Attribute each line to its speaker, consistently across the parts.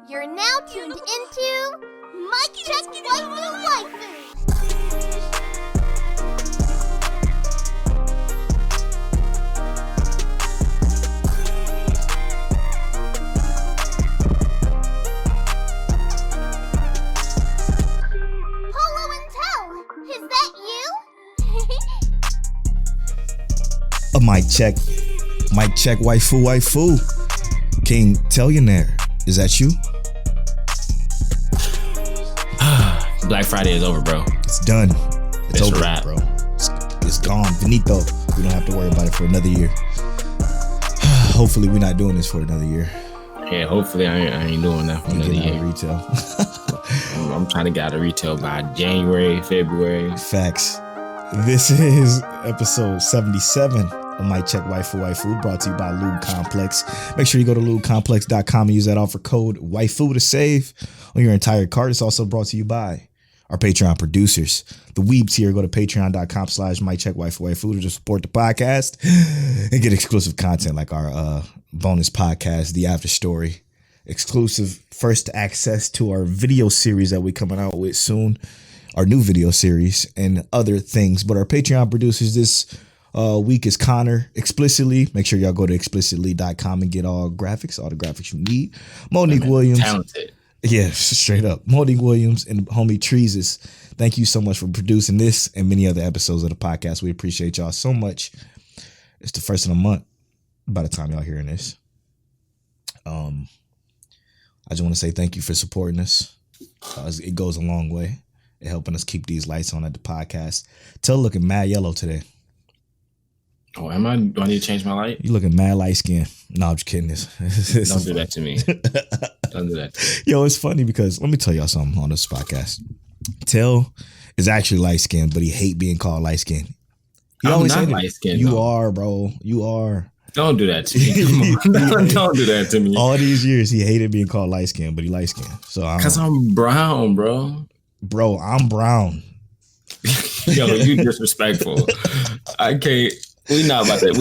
Speaker 1: You're now tuned into Mic Check Waifu. Polo and Tell, is that you?
Speaker 2: A mic check waifu. King Tellionaire, is that you?
Speaker 3: Black Friday is over, bro.
Speaker 2: It's done. It's over,
Speaker 3: a wrap,
Speaker 2: bro. It's gone. Finito. We don't have to worry about it for another year. Hopefully, we're not doing this for another year.
Speaker 3: Yeah, hopefully I ain't doing that for another year.
Speaker 2: Retail.
Speaker 3: I'm trying to get out of retail by January, February.
Speaker 2: Facts. This is episode 77 of Mic Check Waifu, brought to you by Lube Complex. Make sure you go to lubecomplex.com and use that offer code waifu to save on your entire cart. It's also brought to you by our Patreon producers. The weebs here, go to patreon.com/MicCheckWaifu to support the podcast and get exclusive content like our bonus podcast, The After Story, exclusive first access to our video series that we're coming out with soon, our new video series, and other things. But our Patreon producers this week is Connor Explicitly. Make sure y'all go to explicitly.com and get all the graphics you need. Monique Williams.
Speaker 3: Talented.
Speaker 2: Yeah, straight up. Monique Williams and homie Treeses. Thank you so much for producing this and many other episodes of the podcast. We appreciate y'all so much. It's the first of the month by the time y'all hearing this. I just want to say thank you for supporting us. It goes a long way in helping us keep these lights on at the podcast. Tell looking mad yellow today.
Speaker 3: Oh, am I? Do I need to change my light?
Speaker 2: You looking mad light skin. No, I'm just kidding.
Speaker 3: Don't do that to me. Don't do that to me.
Speaker 2: Yo, it's funny because let me tell y'all something on this podcast. Tell is actually light skinned, but he hate being called light skinned.
Speaker 3: I'm not light skinned.
Speaker 2: You are, bro. You are.
Speaker 3: Don't do that to me. Come on. Don't do that to me.
Speaker 2: All these years he hated being called light skinned, but he light skinned. So
Speaker 3: because I'm brown, bro.
Speaker 2: Bro, I'm brown.
Speaker 3: Yo, you disrespectful. I can't. We not about to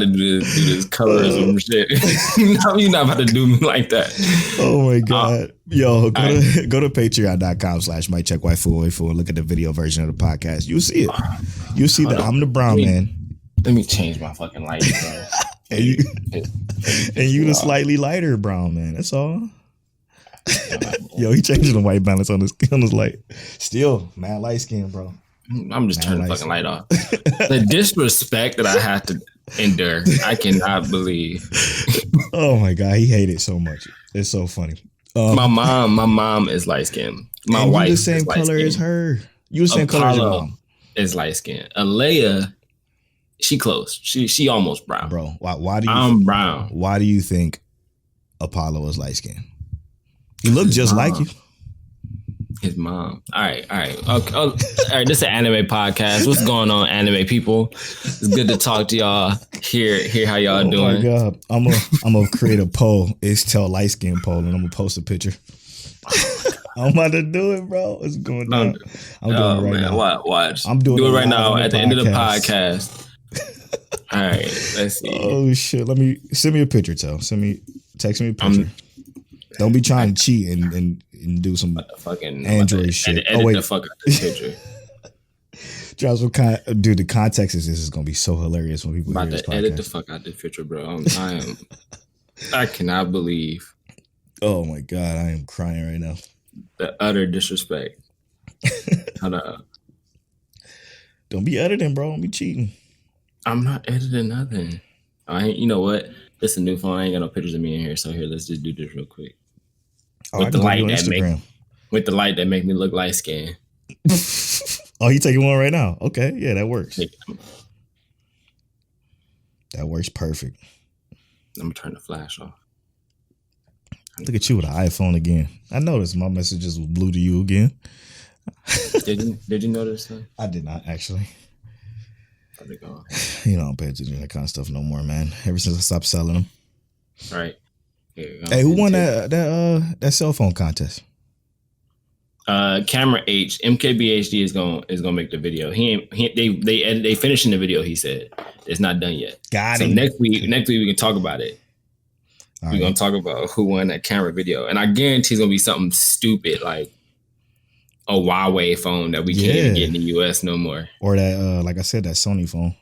Speaker 3: do this colorism shit. You're not about to do me like that.
Speaker 2: Oh my god. Yo, go to patreon.com/MicCheckWaifu and look at the video version of the podcast. You'll see it. You'll see that I'm the brown man.
Speaker 3: Let me change my fucking light, bro.
Speaker 2: and you the slightly lighter brown man. That's all. Yo, he changing the white balance on his light. Still, man, light skin, bro.
Speaker 3: I'm just turning the fucking light off. The disrespect that I have to endure, I cannot believe.
Speaker 2: Oh my god, he hated it so much. It's so funny.
Speaker 3: My mom is light skinned. My wife
Speaker 2: is the same color as her. You the same color as your mom.
Speaker 3: Is light skinned. Alea, she close. She almost brown.
Speaker 2: Bro, why do you?
Speaker 3: I'm brown.
Speaker 2: Why do you think Apollo is light skinned? He looked just like you.
Speaker 3: His mom. All right. Okay. All right. This is an anime podcast. What's going on, anime people? It's good to talk to y'all. Hear how y'all doing.
Speaker 2: Oh my god. I'm gonna create a poll. It's Tell light skin poll, and I'm gonna post a picture. I'm about to do it, bro. It's going down. I'm doing it right now.
Speaker 3: Watch.
Speaker 2: I'm doing
Speaker 3: it right now at the end of the podcast. All right. Let's see.
Speaker 2: Oh shit. Send me a picture, Tell. Text me a picture. Don't be trying to cheat and do some fucking Android shit.
Speaker 3: Edit the fuck out this picture.
Speaker 2: Dude, the context is this is gonna be so hilarious when people hear this podcast.
Speaker 3: Edit the fuck out this picture, bro. I cannot believe.
Speaker 2: Oh my god, I am crying right now.
Speaker 3: The utter disrespect.
Speaker 2: Don't be editing, bro. Don't be cheating.
Speaker 3: I'm not editing nothing. You know what? This is a new phone. I ain't got no pictures of me in here. So here, let's just do this real quick. With the light that make me look light skinned.
Speaker 2: Oh, you taking one right now? Okay, yeah, that works. That works perfect.
Speaker 3: I'm gonna turn the flash off.
Speaker 2: Look at you with an iPhone again. I noticed my messages was blue to you again.
Speaker 3: Did you notice that?
Speaker 2: I did not actually.
Speaker 3: How'd it go?
Speaker 2: You know, I don't pay attention to that kind of stuff no more, man. Ever since I stopped selling them.
Speaker 3: All right.
Speaker 2: Hey, who won that cell phone contest?
Speaker 3: Camera H, MKBHD is gonna make the video. They finishing the video. He said It's not done yet.
Speaker 2: Got
Speaker 3: so
Speaker 2: it.
Speaker 3: Next week we can talk about it. We're gonna talk about who won that camera video, and I guarantee it's gonna be something stupid like a Huawei phone that we can't even get in the US no more,
Speaker 2: or that like I said, that Sony phone,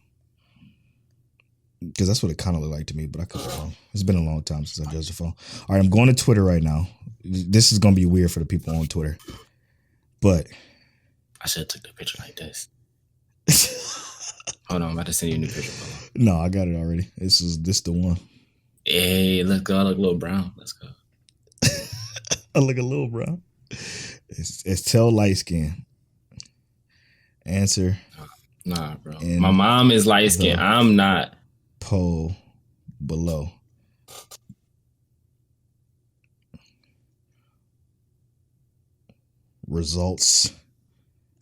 Speaker 2: because that's what it kind of looked like to me. But I could be wrong. It's been a long time since I judged the phone. All right, I'm going to Twitter right now. This is gonna be weird for the people on Twitter, but
Speaker 3: I should have took the picture like this. Hold on, I'm about to send you a new picture.
Speaker 2: No, I got it already. This the one.
Speaker 3: Hey, let's go. I look a little brown. Let's go.
Speaker 2: I look a little brown. It's tell light skin. Answer.
Speaker 3: Nah, bro. My mom is light skin. I'm not.
Speaker 2: Poll below. Results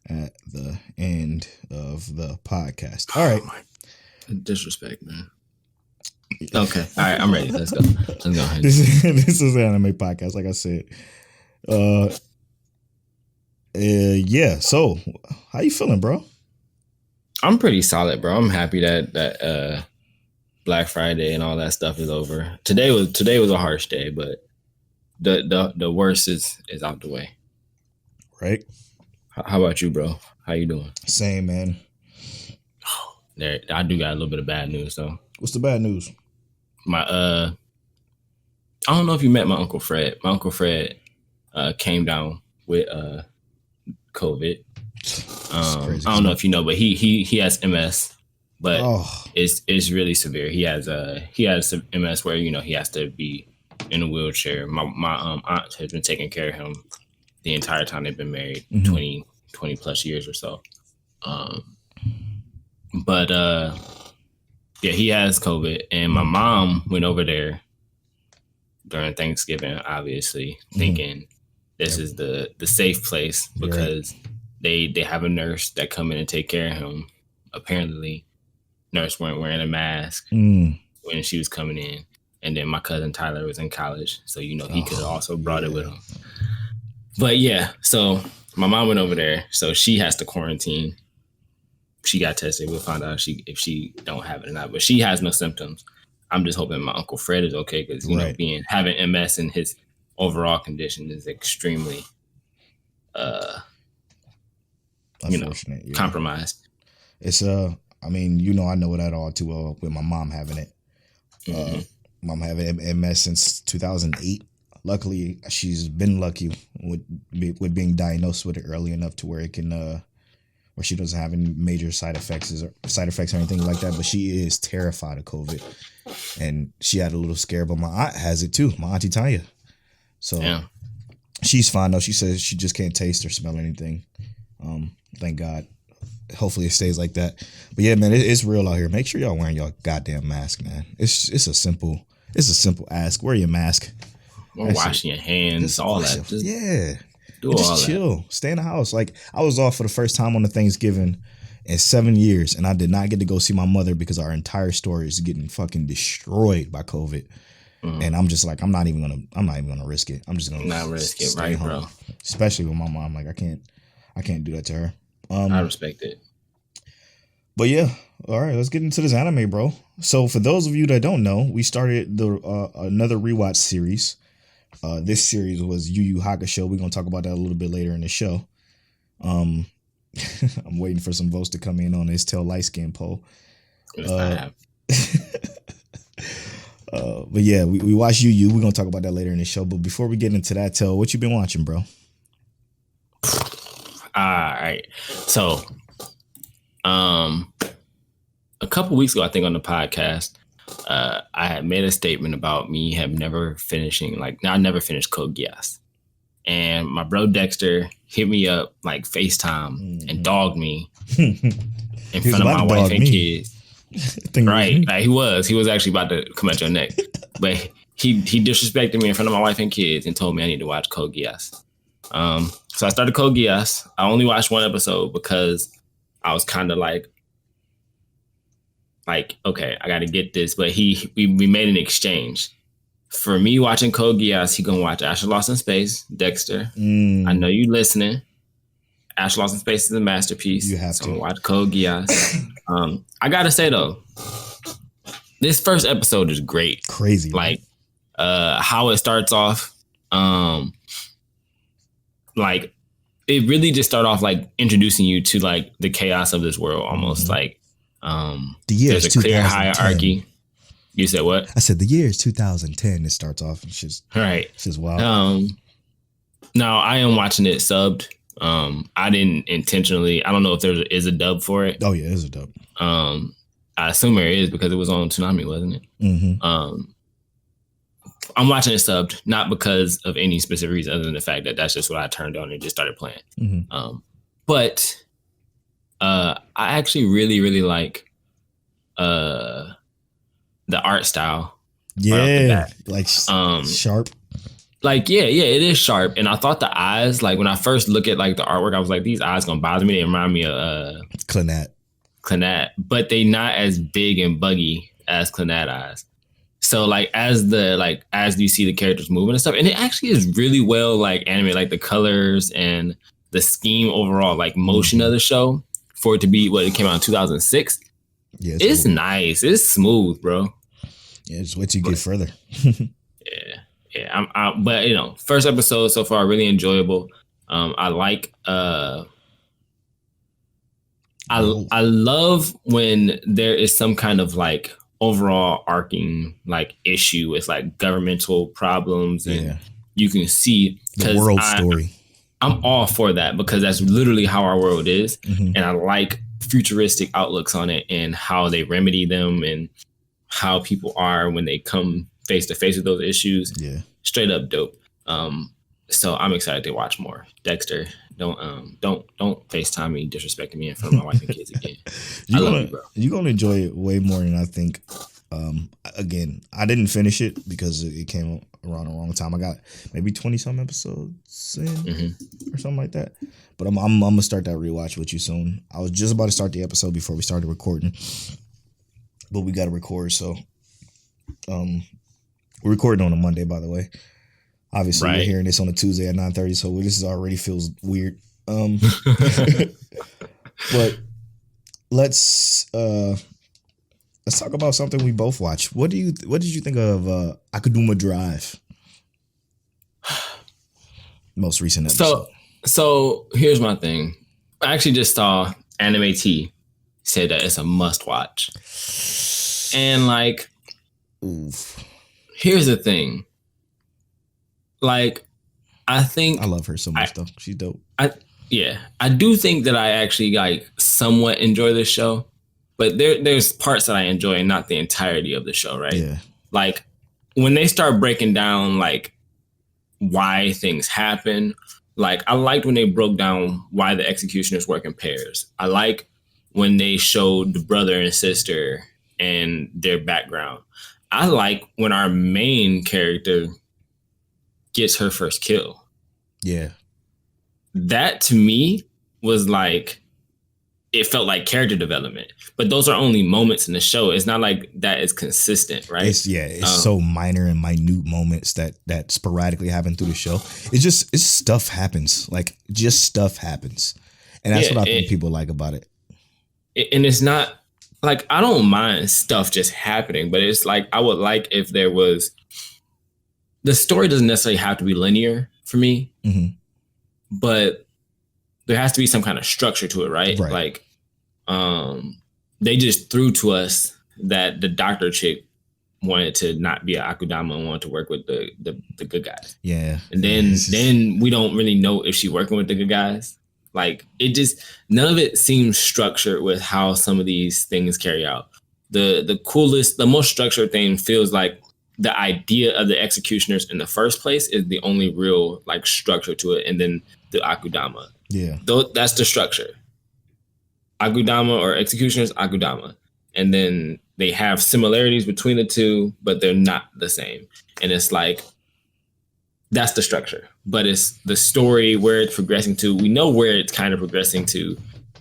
Speaker 2: at the end of the podcast. All right.
Speaker 3: Disrespect, man. Okay. All right. I'm ready. Let's go. Let's go ahead.
Speaker 2: This is an anime podcast, like I said. Yeah. So, how you feeling, bro?
Speaker 3: I'm pretty solid, bro. I'm happy that Black Friday and all that stuff is over. Today was a harsh day, but the worst is out the way.
Speaker 2: Right.
Speaker 3: How about you, bro? How you doing?
Speaker 2: Same, man.
Speaker 3: There, I do got a little bit of bad news though.
Speaker 2: What's the bad news?
Speaker 3: I don't know if you met my Uncle Fred. My Uncle Fred came down with COVID. I don't know if you know, but he has MS, but it's really severe. He has MS where he has to be in a wheelchair. My aunt has been taking care of him the entire time they've been married, 20 plus years or so. But yeah, he has COVID, and my mom went over there during Thanksgiving, obviously, thinking this is the safe place because they have a nurse that come in and take care of him. Apparently, nurse weren't wearing a mask when she was coming in, and then my cousin Tyler was in college, so he could have also brought it with him. But yeah, so my mom went over there, so she has to quarantine. She got tested. We'll find out if she don't have it or not. But she has no symptoms. I'm just hoping my Uncle Fred is okay because having MS and his overall condition is extremely compromised.
Speaker 2: It's I know that all too well with my mom having it. Mom having MS since 2008. Luckily, she's been lucky with being diagnosed with it early enough to where it can where she doesn't have any major side effects or anything like that. But she is terrified of COVID, and she had a little scare. But my aunt has it too, my auntie Tanya. So she's fine though. She says she just can't taste or smell anything. Thank God. Hopefully it stays like that. But yeah, man, it's real out here. Make sure y'all wearing your goddamn mask, man. It's a simple ask. Wear your mask.
Speaker 3: Or washing your hands, all that.
Speaker 2: Just chill. That. Stay in the house. Like, I was off for the first time on the Thanksgiving in 7 years, and I did not get to go see my mother because our entire store is getting fucking destroyed by COVID. And I'm just like, I'm not even gonna risk it. I'm just gonna
Speaker 3: not risk it, right, home. Bro?
Speaker 2: Especially with my mom. Like, I can't do that to her.
Speaker 3: I respect it.
Speaker 2: But yeah, all right, let's get into this anime, bro. So for those of you that don't know, we started another rewatch series. This series was Yu Yu Hakusho. We're gonna talk about that a little bit later in the show. I'm waiting for some votes to come in on this Tell Light Skin poll. But yeah, we watched Yu Yu. We're gonna talk about that later in the show. But before we get into that, Tell, what you been watching, bro?
Speaker 3: All right. So, a couple weeks ago, I think on the podcast, I had made a statement about me I never finished Code Geass. And my bro Dexter hit me up like FaceTime and dogged me in front of my wife and kids. Right. Like, he was actually about to come at your neck. But he disrespected me in front of my wife and kids and told me I need to watch Code Geass. So I started Code Geass. I only watched one episode because I was kind of like, okay, I got to get this. But we made an exchange. For me watching Code Geass, he gonna watch Asher Lost in Space, Dexter. I know you listening. Asher Lost in Space is a masterpiece.
Speaker 2: You have
Speaker 3: so
Speaker 2: to
Speaker 3: watch Code Geass. I gotta say though, this first episode is great.
Speaker 2: Crazy,
Speaker 3: like how it starts off. Like it really just start off like introducing you to like the chaos of this world, almost like
Speaker 2: the year
Speaker 3: there's a clear hierarchy. You said what?
Speaker 2: I said the year is 2010. It starts off. It's just
Speaker 3: right.
Speaker 2: It's just wild.
Speaker 3: Now I am watching it subbed. I didn't intentionally. I don't know if there is a dub for it.
Speaker 2: Oh yeah, there's a dub.
Speaker 3: I assume there is because it was on Toonami, wasn't it?
Speaker 2: Mm-hmm.
Speaker 3: I'm watching it subbed, not because of any specific reason other than the fact that that's just what I turned on and just started playing.
Speaker 2: Mm-hmm.
Speaker 3: But I actually really, really like the art style.
Speaker 2: Yeah, like sharp.
Speaker 3: Like, yeah, it is sharp. And I thought the eyes, like when I first look at like the artwork, I was like, these eyes gonna bother me. They remind me of Clannad, but they not as big and buggy as Clannad eyes. So like as you see the characters moving and stuff, and it actually is really well like animated, like the colors and the scheme overall, like motion of the show for it to be what it came out in 2006.
Speaker 2: Yeah,
Speaker 3: it's cool. Nice. It's smooth, bro.
Speaker 2: Yeah, just wait till you get further.
Speaker 3: Yeah. But you know, first episode so far really enjoyable. I like I love when there is some kind of like overall arcing like issue with like governmental problems and you can see
Speaker 2: the world story.
Speaker 3: I'm all for that because that's literally how our world is. And I like futuristic outlooks on it and how they remedy them and how people are when they come face to face with those issues. Yeah. Straight up dope. So I'm excited to watch more. Dexter, don't FaceTime me disrespecting me in front of my wife and kids again. I love you, bro. You're
Speaker 2: gonna enjoy it way more than I think. Again, I didn't finish it because it came around the wrong time. I got maybe 20 some episodes in or something like that. But I'm gonna start that rewatch with you soon. I was just about to start the episode before we started recording, but we got to record. So, we're recording on a Monday, by the way. Obviously, We're hearing this on a Tuesday at 9:30, so this already feels weird. But let's talk about something we both watched. What did you think of Akudama Drive? Most recent episode.
Speaker 3: So here's my thing. I actually just saw Anime T say that it's a must watch, and like, here's the thing. Like, I think
Speaker 2: I love her so much though. She's dope.
Speaker 3: I do think that I actually like somewhat enjoy this show, but there's parts that I enjoy and not the entirety of the show, right? Yeah. Like when they start breaking down like why things happen, like I liked when they broke down why the executioners work in pairs. I like when they showed the brother and sister and their background. I like when our main character gets her first kill. Yeah. That to me was like, it felt like character development, but those are only moments in the show. It's not like that is consistent, right?
Speaker 2: It's so minor and minute moments that sporadically happen through the show. It's stuff happens, like just stuff happens. And that's what I think people like about it.
Speaker 3: And it's not like, I don't mind stuff just happening, but it's like, I would like if there was, the story doesn't necessarily have to be linear for me, but there has to be some kind of structure to it, right? Like, they just threw to us that the doctor chick wanted to not be an Akudama and wanted to work with the good guys. Yeah. And then we don't really know if she's working with the good guys. Like, it just, none of it seems structured with how some of these things carry out. The coolest, the most structured thing feels like the idea of the executioners in the first place is the only real like structure to it, and then the Akudama. Yeah, that's the structure. Akudama or executioners, Akudama, and then they have similarities between the two, but they're not the same. And it's like, that's the structure, but it's the story where it's progressing to. We know where it's kind of progressing to.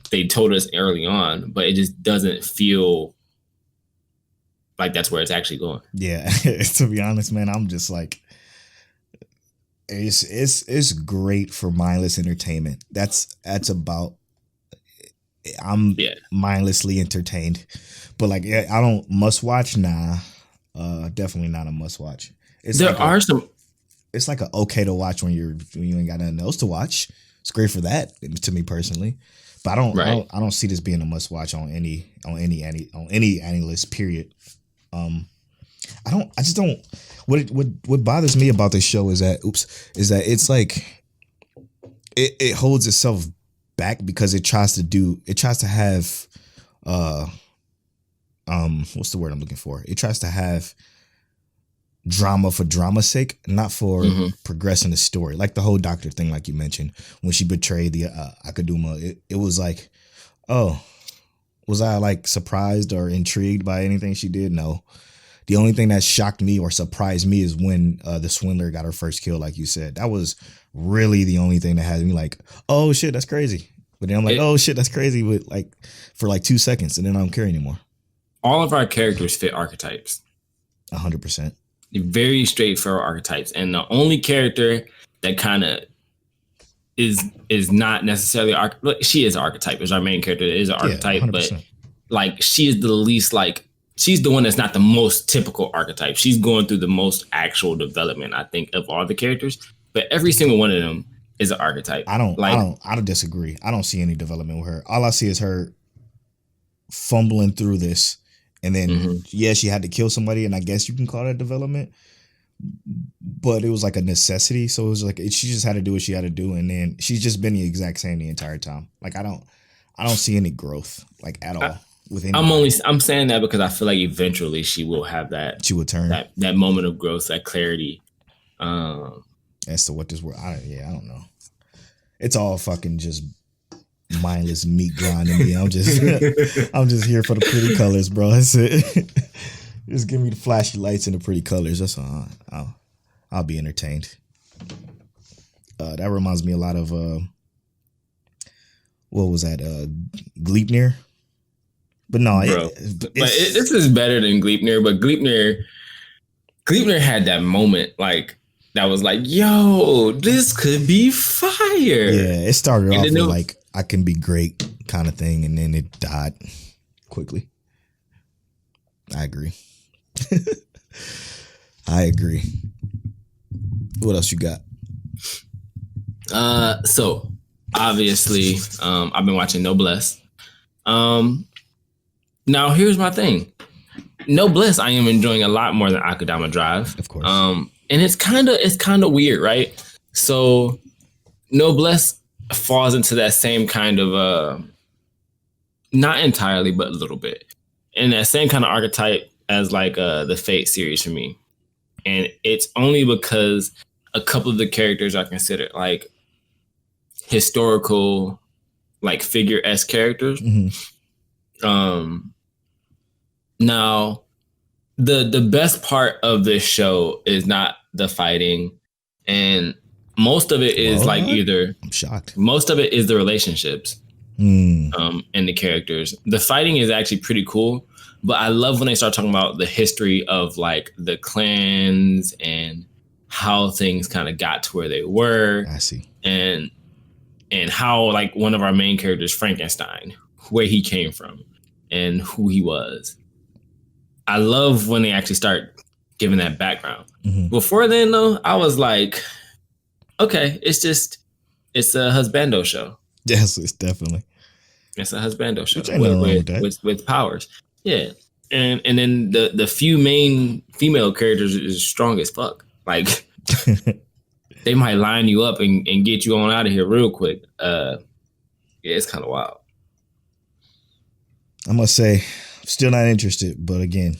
Speaker 3: They told us early on, but it just doesn't feel like that's where it's actually going. Yeah,
Speaker 2: to be honest, man, I'm just like, it's great for mindless entertainment. That's about I'm mindlessly entertained. But like, I don't must watch. Nah, definitely not a must watch. It's It's like a okay to watch when you ain't got nothing else to watch. It's great for that to me personally. But I don't see this being a must watch on any list. Period. I just don't. What bothers me about this show is that it's like it holds itself back because it tries to have what's the word I'm looking for? It tries to have drama for drama's sake, not for progressing the story. Like the whole doctor thing, like you mentioned, when she betrayed the Akaduma, it was like, oh, was I like surprised or intrigued by anything she did? No. The only thing that shocked me or surprised me is when the swindler got her first kill, like you said. That was really the only thing that had me like, oh shit, that's crazy. But then I'm like, oh shit, that's crazy. But like for like 2 seconds, and then I don't care anymore.
Speaker 3: All of our characters fit archetypes.
Speaker 2: 100%.
Speaker 3: Very straightforward archetypes, and the only character that kind of is not necessarily she is archetype. Is our main character is an archetype, 100%. But like she is the least like. She's the one that's not the most typical archetype. She's going through the most actual development, I think, of all the characters. But every single one of them is an archetype.
Speaker 2: I don't disagree. I don't see any development with her. All I see is her fumbling through this. And then, she had to kill somebody. And I guess you can call that development. But it was like a necessity. So it was like she just had to do what she had to do. And then she's just been the exact same the entire time. Like, I don't see any growth, like, at all. I'm
Speaker 3: saying that because I feel like eventually she will have that.
Speaker 2: She will turn
Speaker 3: that moment of growth, that clarity.
Speaker 2: As to what this world, I don't know. It's all fucking just mindless meat grinding me. I'm just here for the pretty colors, bro. That's it. Just give me the flashy lights and the pretty colors. That's all. I'll be entertained. That reminds me a lot of what was that? Gleipnir. But no,
Speaker 3: this is better than Gleipnir. But Gleipnir had that moment like that was like, yo, this could be fire.
Speaker 2: Yeah, it started off with like I can be great kind of thing, and then it died quickly. I agree. I agree. What else you got?
Speaker 3: So obviously, I've been watching Noblesse. Now here's my thing. Noblesse, I am enjoying a lot more than Akudama Drive.
Speaker 2: Of course.
Speaker 3: And it's kind of weird, right? So Noblesse falls into that same kind of not entirely, but a little bit. And that same kind of archetype as like the Fate series for me. And it's only because a couple of the characters are considered like historical, like figure-esque characters. Now the best part of this show is not the fighting, and most of it is like either
Speaker 2: I'm shocked.
Speaker 3: Most of it is the relationships and the characters. The fighting is actually pretty cool, but I love when they start talking about the history of like the clans and how things kind of got to where they were.
Speaker 2: I see.
Speaker 3: And how like one of our main characters, Frankenstein, where he came from and who he was. I love when they actually start giving that background. Before then, though, I was like, okay, it's a husbando show.
Speaker 2: Yes, it's definitely.
Speaker 3: It's a husbando show with powers. Yeah. And then the few main female characters is strong as fuck. Like, they might line you up and get you on out of here real quick. Yeah, it's kind of wild.
Speaker 2: I must say, I'm still not interested, but again,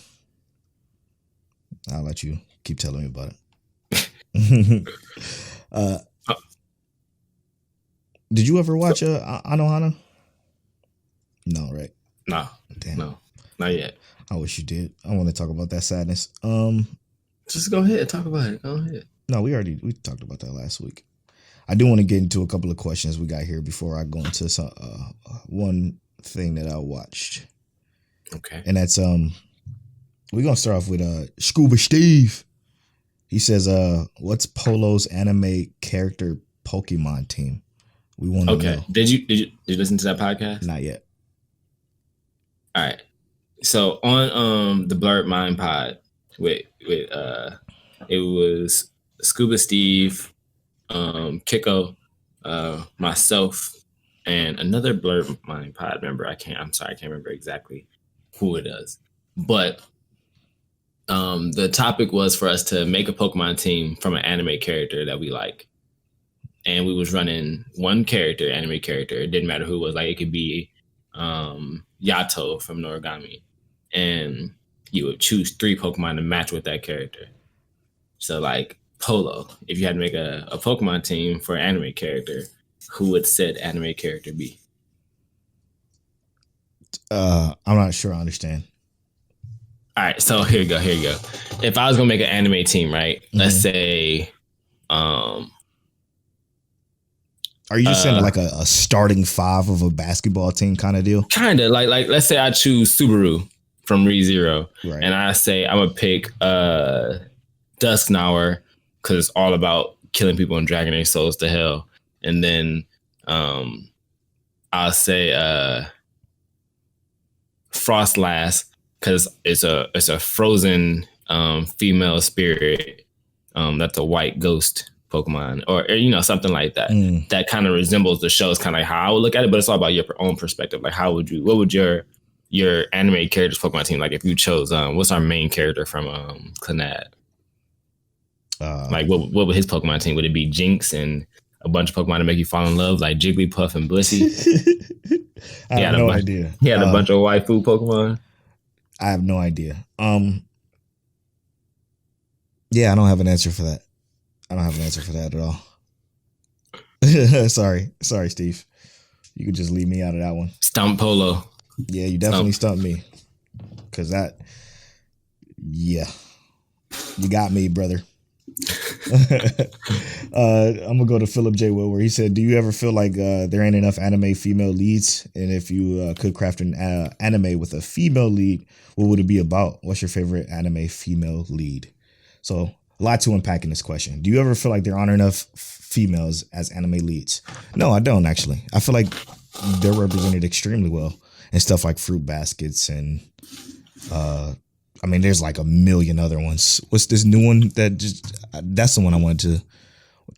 Speaker 2: I'll let you keep telling me about it. Did you ever watch Anohana? No, right?
Speaker 3: No. Damn. No, not yet.
Speaker 2: I wish you did. I want to talk about that sadness.
Speaker 3: Just go ahead, talk about it. Go ahead.
Speaker 2: No, we talked about that last week. I do want to get into a couple of questions we got here before I go into some one thing that I watched.
Speaker 3: Okay.
Speaker 2: And that's we're gonna start off with Scuba Steve. He says, what's Polo's anime character Pokemon team? We want to know.
Speaker 3: Did you listen to that podcast?
Speaker 2: Not yet.
Speaker 3: All right. So on the Blurred Mind pod with it was Scuba Steve, Kiko, myself, and another Blurred Mind pod member. I'm sorry, I can't remember exactly who it is. But the topic was for us to make a Pokemon team from an anime character that we like. And we was running one character, anime character. It didn't matter who it was. Like, it could be Yato from Noragami. And you would choose 3 Pokemon to match with that character. So, like, Polo, if you had to make a Pokemon team for an anime character, who would said anime character be?
Speaker 2: I'm not sure I understand.
Speaker 3: All right, so here you go. If I was gonna make an anime team, right? Let's say,
Speaker 2: are you just saying like a starting 5 of a basketball team kind of deal?
Speaker 3: Kind of like let's say I choose Subaru from ReZero,
Speaker 2: right.
Speaker 3: And I say I'm gonna pick Dusknower because it's all about killing people and dragging their souls to hell, and then I'll say Frostlass because it's a frozen female spirit that's a white ghost Pokemon, or something like that. That kind of resembles the show. It's kind of like how I would look at it, but it's all about your own perspective. Like, what would your anime characters Pokemon team, like if you chose what's our main character from Clannad? Like what would his Pokemon team? Would it be Jinx and a bunch of Pokemon to make you fall in love, like Jigglypuff and Blissey?
Speaker 2: I have no idea.
Speaker 3: He had a bunch of waifu Pokemon.
Speaker 2: I have no idea. Yeah, I don't have an answer for that. I don't have an answer for that at all. Sorry, Steve. You could just leave me out of that one.
Speaker 3: Stump Polo.
Speaker 2: Yeah, you definitely stumped me. Cause you got me, brother. I'm gonna go to Philip J. Wood, where he said, "Do you ever feel like there ain't enough anime female leads? And if you could craft an anime with a female lead, what would it be about? What's your favorite anime female lead?" So a lot to unpack in this question. Do you ever feel like there aren't enough females as anime leads? No, I don't actually. I feel like they're represented extremely well in stuff like Fruit Baskets and there's like a million other ones. What's this new one that's the one I wanted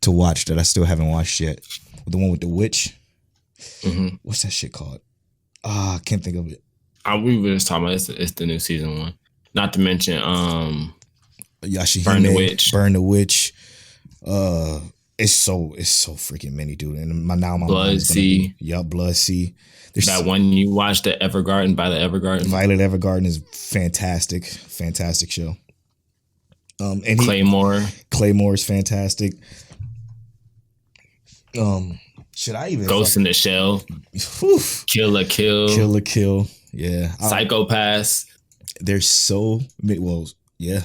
Speaker 2: to watch that I still haven't watched yet. The one with the witch. Mm-hmm. What's that shit called? I can't think of it.
Speaker 3: We were just talking about it's the new season one. Not to mention
Speaker 2: Yashahime, Burn the Witch. It's so freaking many, dude. And my
Speaker 3: Blood Sea.
Speaker 2: Blood Sea. There's
Speaker 3: that one you watched, the Evergarden by the Evergarden.
Speaker 2: Violet Evergarden is fantastic show. And Claymore is fantastic. Should I even
Speaker 3: Ghost in the Shell? Kill la Kill. Yeah. Psychopaths.
Speaker 2: There's so many. Well, yeah.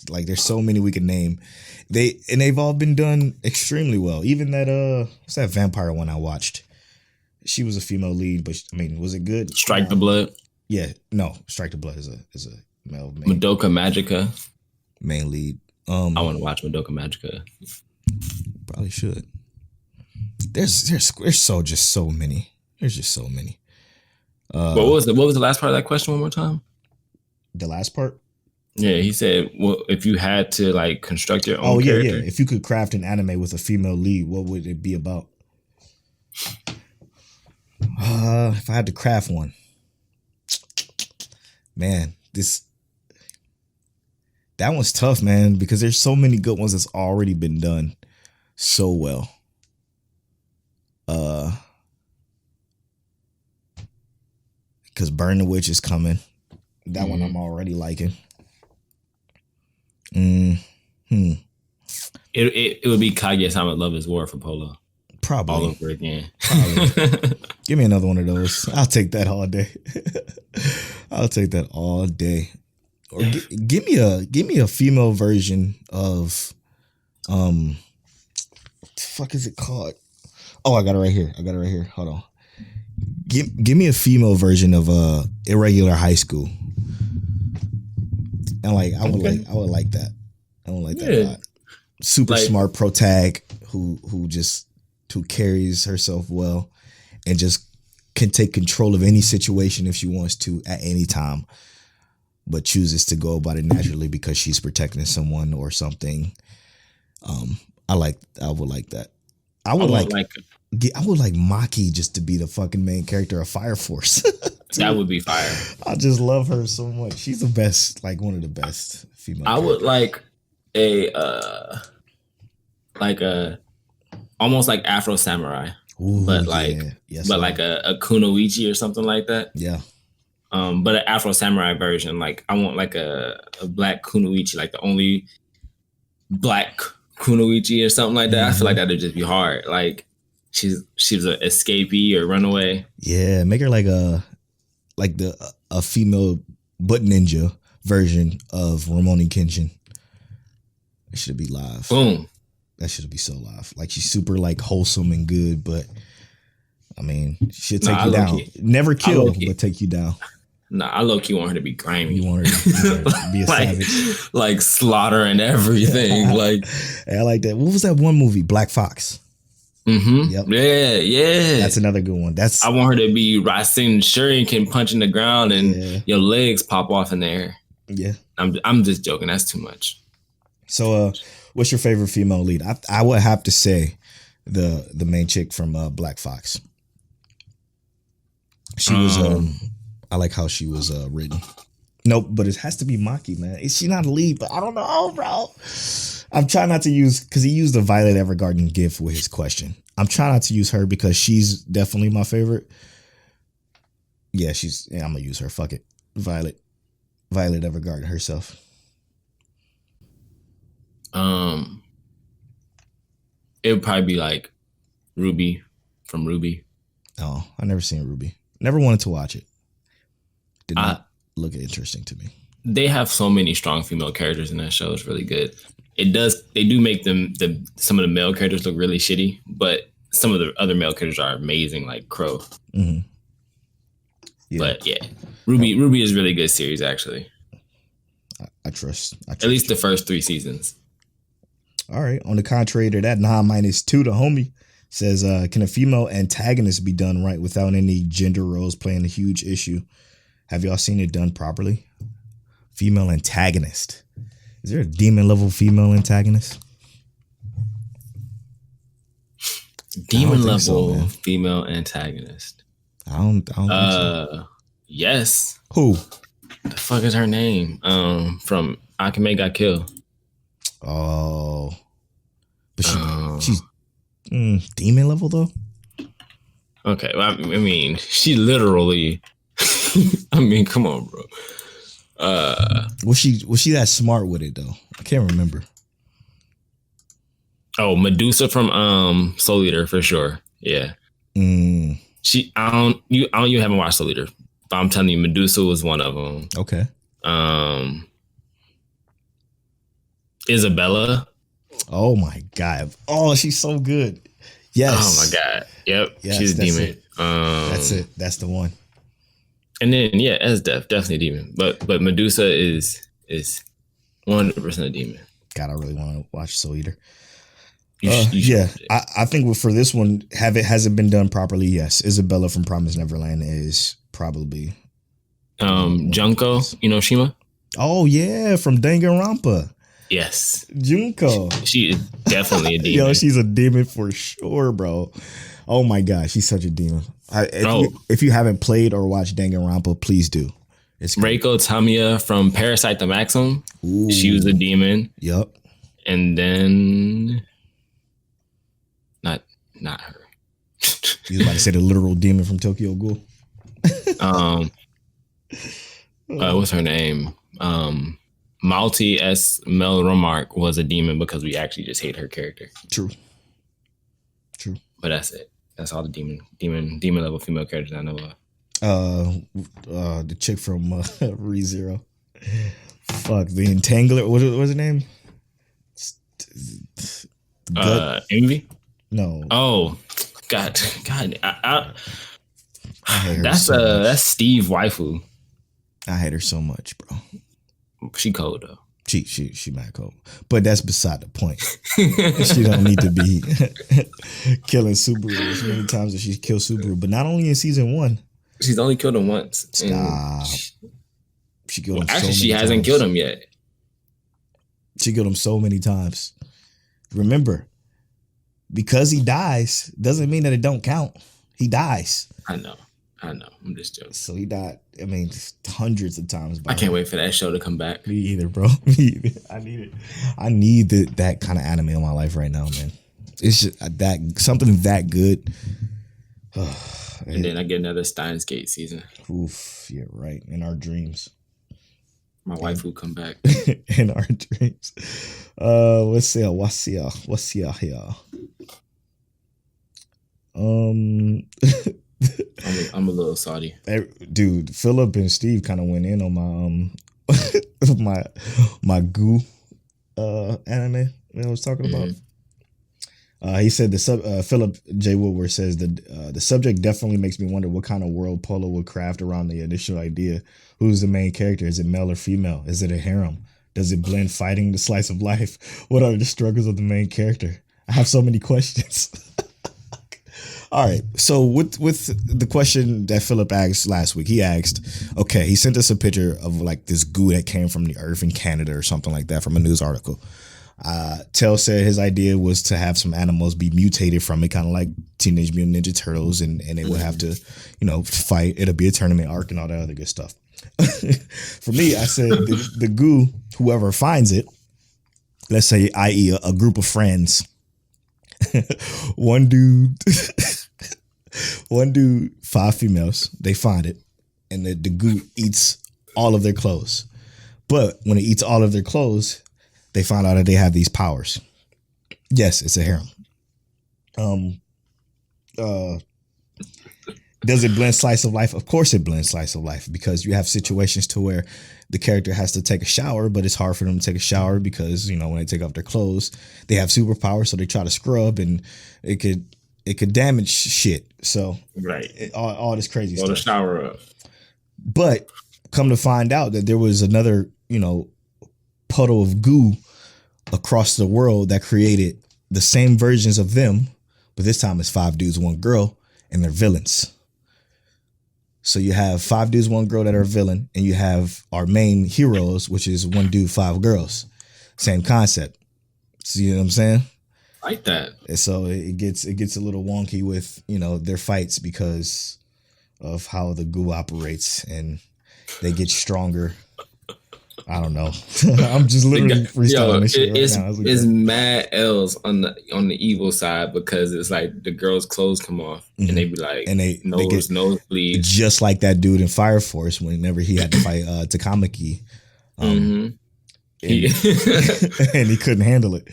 Speaker 2: Like there's so many we can name. They've all been done extremely well. Even that what's that vampire one I watched? She was a female lead, but was it good?
Speaker 3: Strike the Blood.
Speaker 2: Yeah, no, Strike the Blood is a male main.
Speaker 3: Madoka Magica
Speaker 2: main lead.
Speaker 3: I want to watch Madoka Magica.
Speaker 2: Probably should. There's so many. There's just so many.
Speaker 3: What was the last part of that question one more time?
Speaker 2: The last part?
Speaker 3: Yeah, he said, well, if you had to like construct your own character.
Speaker 2: Yeah. If you could craft an anime with a female lead, what would it be about? If I had to craft one, man, that one's tough, man, because there's so many good ones that's already been done so well. Because Burn the Witch is coming. That one I'm already liking. It
Speaker 3: would be Kaguya-sama Love is War for Polo.
Speaker 2: Probably.
Speaker 3: All over again.
Speaker 2: Give me another one of those. I'll take that all day. Or give me a female version of what the fuck is it called? Oh, I got it right here. Hold on. Give me a female version of Irregular High School. And I would like that. I would like that a lot. Super smart pro tag who carries herself well and just can take control of any situation if she wants to at any time, but chooses to go about it naturally because she's protecting someone or something. I would like that. I would like Maki just to be the fucking main character of Fire Force.
Speaker 3: That would be fire.
Speaker 2: I just love her so much. She's the best, like one of the best female.
Speaker 3: I would like a almost like Afro Samurai.
Speaker 2: Ooh,
Speaker 3: but like like a kunoichi or something like that.
Speaker 2: Yeah.
Speaker 3: But an Afro Samurai version. Like I want like a black kunoichi, like the only black kunoichi or something like that. I feel like that'd just be hard. Like she's an escapee or runaway.
Speaker 2: Yeah, make her like a female butt ninja version of Rurouni Kenshin. It should be live.
Speaker 3: Boom.
Speaker 2: That should be so live. Like she's super like wholesome and good, but I mean, she'll take you down. Never kill, but take you down.
Speaker 3: Nah, I low key want her to be grimy.
Speaker 2: You want her to be a savage,
Speaker 3: like slaughter and everything. Like
Speaker 2: I like that. What was that one movie? Black Fox.
Speaker 3: Mm-hmm.
Speaker 2: Yep.
Speaker 3: Yeah.
Speaker 2: That's another good one. I
Speaker 3: want her to be Rasen Shuriken punching the ground and your legs pop off in the air.
Speaker 2: Yeah.
Speaker 3: I'm just joking. That's too much.
Speaker 2: So, what's your favorite female lead? I would have to say the main chick from Black Fox. She was I like how she was written. Nope, but it has to be Maki, man. Is she not a lead? But I don't know, bro. I'm trying not to use, because he used the Violet Evergarden gif with his question. I'm trying not to use her because she's definitely my favorite. Yeah, I'm gonna use her. Fuck it. Violet Evergarden herself.
Speaker 3: It would probably be like Ruby from Ruby.
Speaker 2: Oh, I never seen Ruby. Never wanted to watch it. Did not look interesting to me.
Speaker 3: They have so many strong female characters in that show. It's really good. They do make some of the male characters look really shitty, but some of the other male characters are amazing, like Crow.
Speaker 2: Mm-hmm. Yeah.
Speaker 3: But yeah, Ruby is a really good series, actually.
Speaker 2: I trust.
Speaker 3: At least the first 3 seasons.
Speaker 2: All right. On the contrary to that, -2 to homie says, can a female antagonist be done right without any gender roles playing a huge issue? Have y'all seen it done properly? Female antagonist. Is there a demon level female antagonist?
Speaker 3: Demon level female antagonist.
Speaker 2: I don't think so.
Speaker 3: Yes.
Speaker 2: Who?
Speaker 3: The fuck is her name? From Akame ga Kill.
Speaker 2: Oh. But she's demon level though?
Speaker 3: Okay. Well, I mean, she literally I mean, come on, bro.
Speaker 2: Was she that smart with it though? I can't remember.
Speaker 3: Oh, Medusa from Soul Eater for sure. Yeah. You haven't watched Soul Eater, but I'm telling you, Medusa was one of them.
Speaker 2: Okay.
Speaker 3: Isabella.
Speaker 2: Oh my god. Oh, she's so good. Yes.
Speaker 3: Oh my god. Yep. Yes, she's a demon.
Speaker 2: That's it. That's the one.
Speaker 3: And then Esdeath, definitely a demon. But Medusa is 100% a demon.
Speaker 2: God, I really want to watch Soul Eater.
Speaker 3: You
Speaker 2: I think for this one, has it been done properly? Yes. Isabella from Promised Neverland is probably
Speaker 3: Junko Inoshima.
Speaker 2: Oh yeah, from Danganronpa.
Speaker 3: Yes.
Speaker 2: Junko.
Speaker 3: She is definitely a demon.
Speaker 2: Yo, she's a demon for sure, bro. Oh my god, she's such a demon. If you haven't played or watched Danganronpa, please do. It's
Speaker 3: Reiko Tamiya from Parasite the Maximum.
Speaker 2: Ooh.
Speaker 3: She was a demon.
Speaker 2: Yep.
Speaker 3: And then not her.
Speaker 2: You was about to say the literal demon from Tokyo Ghoul.
Speaker 3: What's her name? Malti S. Mel Romark was a demon because we actually just hate her character.
Speaker 2: True.
Speaker 3: But that's it. That's all the demon level female characters I know of.
Speaker 2: The chick from ReZero. Fuck, the Entangler. What was her name?
Speaker 3: Envy?
Speaker 2: No.
Speaker 3: Oh, God.
Speaker 2: I hate her
Speaker 3: that's
Speaker 2: so much.
Speaker 3: Steve waifu.
Speaker 2: I hate her so much, bro.
Speaker 3: She cold though.
Speaker 2: She mad cold. But that's beside the point. She don't need to be killing Subaru as many times as she's killed Subaru. But not only in season 1.
Speaker 3: She's only killed him once.
Speaker 2: Stop. She killed him
Speaker 3: actually,
Speaker 2: so
Speaker 3: she
Speaker 2: many
Speaker 3: hasn't
Speaker 2: times.
Speaker 3: killed him yet.
Speaker 2: She killed him so many times. Remember, because he dies doesn't mean that it don't count. He dies.
Speaker 3: I know. I'm just joking.
Speaker 2: So he died, I mean, hundreds of times.
Speaker 3: I can't wait for that show to come back.
Speaker 2: Me either, bro. Me either. I need it. I need that kind of anime in my life right now, man. It's just something that good.
Speaker 3: And then I get another Steins Gate season.
Speaker 2: Oof, yeah, right. In our dreams.
Speaker 3: My wife will come back.
Speaker 2: In our dreams. Let's see. What's here?
Speaker 3: I'm a little salty.
Speaker 2: Dude, Philip and Steve kind of went in on my my goo anime that I was talking about. He said Philip J. Woodward says the subject definitely makes me wonder what kind of world Polo would craft around the initial idea. Who's the main character? Is it male or female? Is it a harem? Does it blend fighting the slice of life? What are the struggles of the main character? I have so many questions. All right. So with the question that Philip asked last week, he asked, okay, he sent us a picture of like this goo that came from the earth in Canada or something like that from a news article. Tell said his idea was to have some animals be mutated from it, kind of like Teenage Mutant Ninja Turtles, and they would have to, fight. It'll be a tournament arc and all that other good stuff. For me, I said the goo, whoever finds it, let's say, i.e., a group of friends, one dude, 5 females, they find it, and the goo eats all of their clothes. But when it eats all of their clothes, they find out that they have these powers. Yes, it's a harem. Does it blend slice of life? Of course it blends slice of life, because you have situations to where the character has to take a shower, but it's hard for them to take a shower because, when they take off their clothes, they have superpowers, so they try to scrub and it could damage shit. So
Speaker 3: right,
Speaker 2: all this crazy
Speaker 3: stuff.
Speaker 2: The
Speaker 3: shower up.
Speaker 2: But come to find out that there was another, puddle of goo across the world that created the same versions of them, but this time it's 5 dudes, 1 girl, and they're villains. So you have 5 dudes, 1 girl that are villain, and you have our main heroes, which is 1 dude, 5 girls. Same concept. See what I'm saying?
Speaker 3: Like that.
Speaker 2: And so it gets a little wonky with, their fights because of how the goo operates, and they get stronger. I don't know. I'm just literally freestyling this shit right now.
Speaker 3: It's mad L's on the evil side, because it's like the girls' clothes come off and they be like, and they get nosebleed, just
Speaker 2: like that dude in Fire Force whenever he had to fight Takamaki, and he couldn't handle it.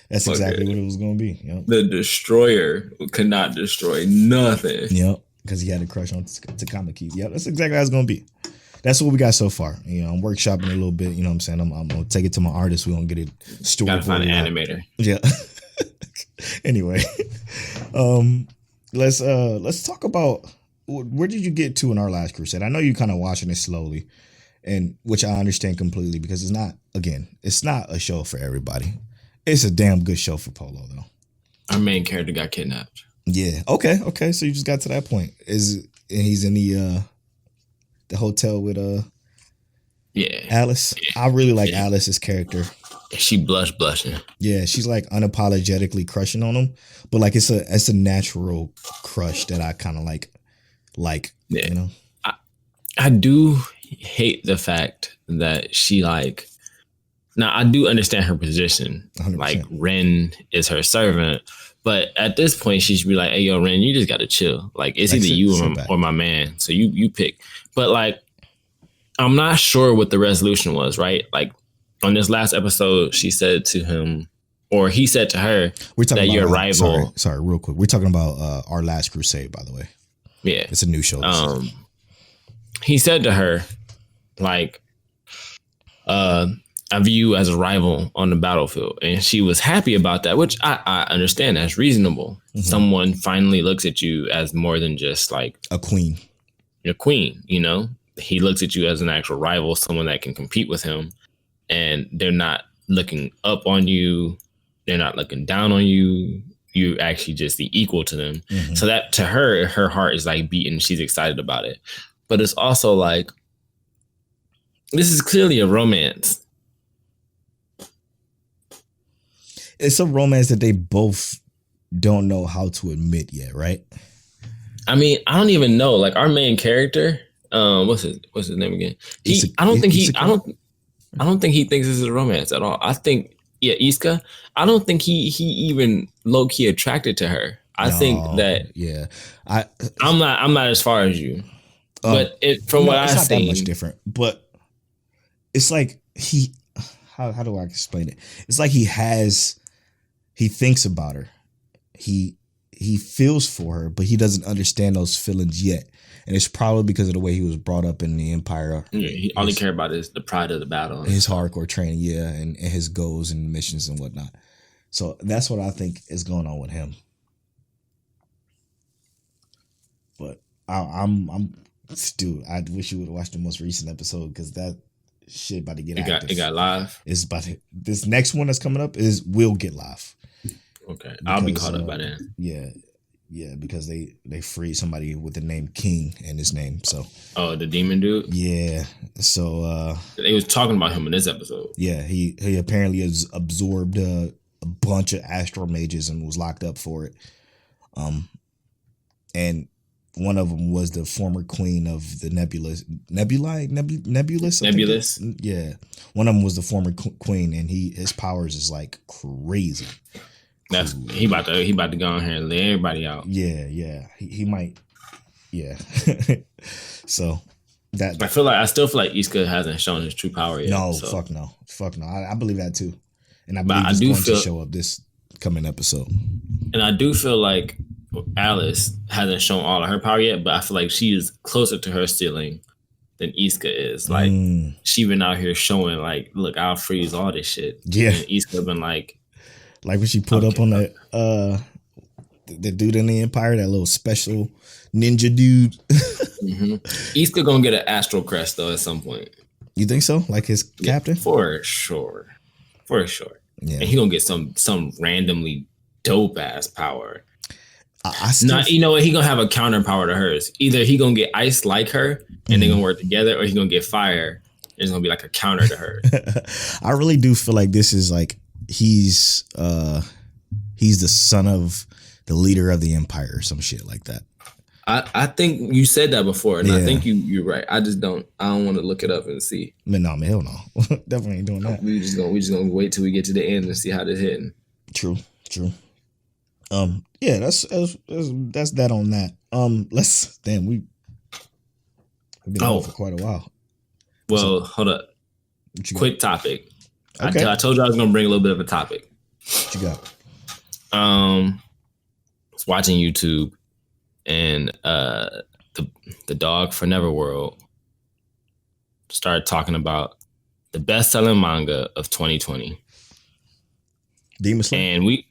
Speaker 2: That's exactly what it was going to be. Yep.
Speaker 3: The Destroyer could not destroy nothing.
Speaker 2: Yep, because he had a crush on Takamaki. Yep, that's exactly how it's going to be. That's what we got so far. I'm workshopping a little bit. You know what I'm saying? I'm going to take it to my artist. We're going to get it storyboarded.
Speaker 3: Gotta find an animator.
Speaker 2: Yeah. Anyway, let's talk about, where did you get to in Our Last Crusade? I know you kind of watching it slowly, and which I understand completely, because it's not a show for everybody. It's a damn good show for Polo, though.
Speaker 3: Our main character got kidnapped.
Speaker 2: Yeah. Okay. So you just got to that point. And he's in the hotel with Alice. Yeah. I really like Alice's character.
Speaker 3: She blushing.
Speaker 2: Yeah, she's like unapologetically crushing on him, but like it's a natural crush that I kind of like. Yeah.
Speaker 3: I do hate the fact that she now I do understand her position. 100%. Like Ren is her servant, but at this point she should be like, "Hey, yo, Ren, you just gotta chill. Like it's either you or my man. So you pick." But I'm not sure what the resolution was, right? Like on this last episode, she said to him, or he said to her, that your rival.
Speaker 2: Sorry, real quick. We're talking about Our Last Crusade, by the way.
Speaker 3: Yeah,
Speaker 2: it's a new show.
Speaker 3: He said to her, I view you as a rival on the battlefield. And she was happy about that, which I understand. That's reasonable. Mm-hmm. Someone finally looks at you as more than just like
Speaker 2: a queen.
Speaker 3: He looks at you as an actual rival, someone that can compete with him. and they're not looking up on you. They're not looking down on you. You're actually just the equal to them.
Speaker 2: Mm-hmm.
Speaker 3: So that to her heart is like beating. She's excited about it. But it's also like, this is clearly a romance.
Speaker 2: It's a romance that they both don't know how to admit yet, right?
Speaker 3: I mean, I don't even know. Like, our main character, what's his name again? I don't think he thinks this is a romance at all. I think, Iska. I don't think he even low key attracted to her. I think that I'm not as far as you, but what I've seen,
Speaker 2: it's not that much different. But it's like how do I explain it? It's like he thinks about her. He feels for her, but he doesn't understand those feelings yet. And it's probably because of the way he was brought up in the Empire.
Speaker 3: Yeah, all he cared about is the pride of the battle.
Speaker 2: His hardcore training, and his goals and missions and whatnot. So that's what I think is going on with him. But I'm dude, I wish you would have watched the most recent episode, because that shit about to get active.
Speaker 3: It got live.
Speaker 2: It's about to, this next one that's coming up will get live.
Speaker 3: Okay, I'll be caught up by then.
Speaker 2: Yeah, because they freed somebody with the name King in his name. So
Speaker 3: the demon dude.
Speaker 2: Yeah, so
Speaker 3: they was talking about him in this episode.
Speaker 2: Yeah, he apparently has absorbed a bunch of astral mages and was locked up for it. And one of them was the former queen of the Nebulous. Yeah, one of them was the former queen, and his powers is like crazy.
Speaker 3: That's he about to go on here and lay everybody out.
Speaker 2: Yeah. He might. Yeah. So that
Speaker 3: I still feel like Iska hasn't shown his true power yet.
Speaker 2: No,
Speaker 3: so.
Speaker 2: fuck no. I believe that too, and I believe he's going to show up this coming episode.
Speaker 3: And I do feel like Alice hasn't shown all of her power yet, but I feel like she is closer to her ceiling than Iska is. Like she been out here showing like, look, I'll freeze all this shit.
Speaker 2: Yeah,
Speaker 3: and Iska been like
Speaker 2: when she put up on the dude in the Empire, that little special ninja dude.
Speaker 3: Mm-hmm. Iska gonna get an astral crest though at some point.
Speaker 2: You think so? Like his captain?
Speaker 3: For sure. Yeah, and he gonna get some randomly dope ass power. You know what? He gonna have a counter power to hers. Either he gonna get ice like her, and they gonna work together, or he gonna get fire, and it's gonna be like a counter to her.
Speaker 2: I really do feel like this is like he's the son of the leader of the Empire or some shit like that.
Speaker 3: I think you said that before, and I think you're right. I don't want to look it up and see.
Speaker 2: No, hell no. Definitely ain't doing that.
Speaker 3: We just gonna wait till we get to the end and see how this hitting.
Speaker 2: True. Yeah, that's that on that. We've been on for quite a while.
Speaker 3: Well, hold up. Quick topic.
Speaker 2: Okay.
Speaker 3: I told you I was gonna bring a little bit of a topic.
Speaker 2: What you got?
Speaker 3: I was watching YouTube, and the dog for Neverworld started talking about the best-selling manga of 2020.
Speaker 2: Demon Slayer.
Speaker 3: And we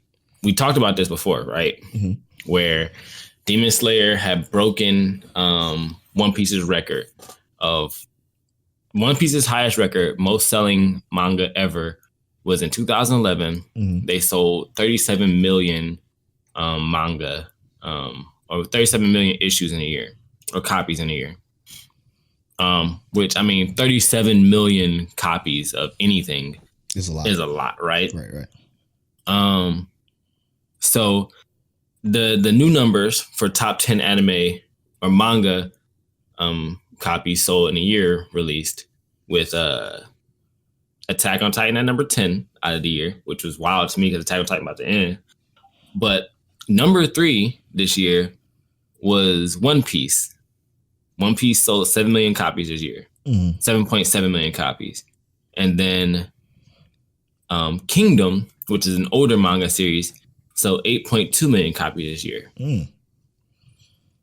Speaker 3: talked about this before, right?
Speaker 2: Mm-hmm.
Speaker 3: Where Demon Slayer had broken One Piece's record of One Piece's highest record, most selling manga ever, was in 2011. Mm-hmm. They sold 37 million manga, or 37 million issues in a year, or copies in a year. Which, I mean, 37 million copies of anything is a lot, right?
Speaker 2: Right.
Speaker 3: So the new numbers for top 10 anime or manga copies sold in a year released, with Attack on Titan at number 10 out of the year, which was wild to me because Attack on Titan about to end. But number 3 this year was One Piece. One Piece sold 7 million copies this year. 7.7 million copies. And then Kingdom, which is an older manga series, sold 8.2 million copies this year.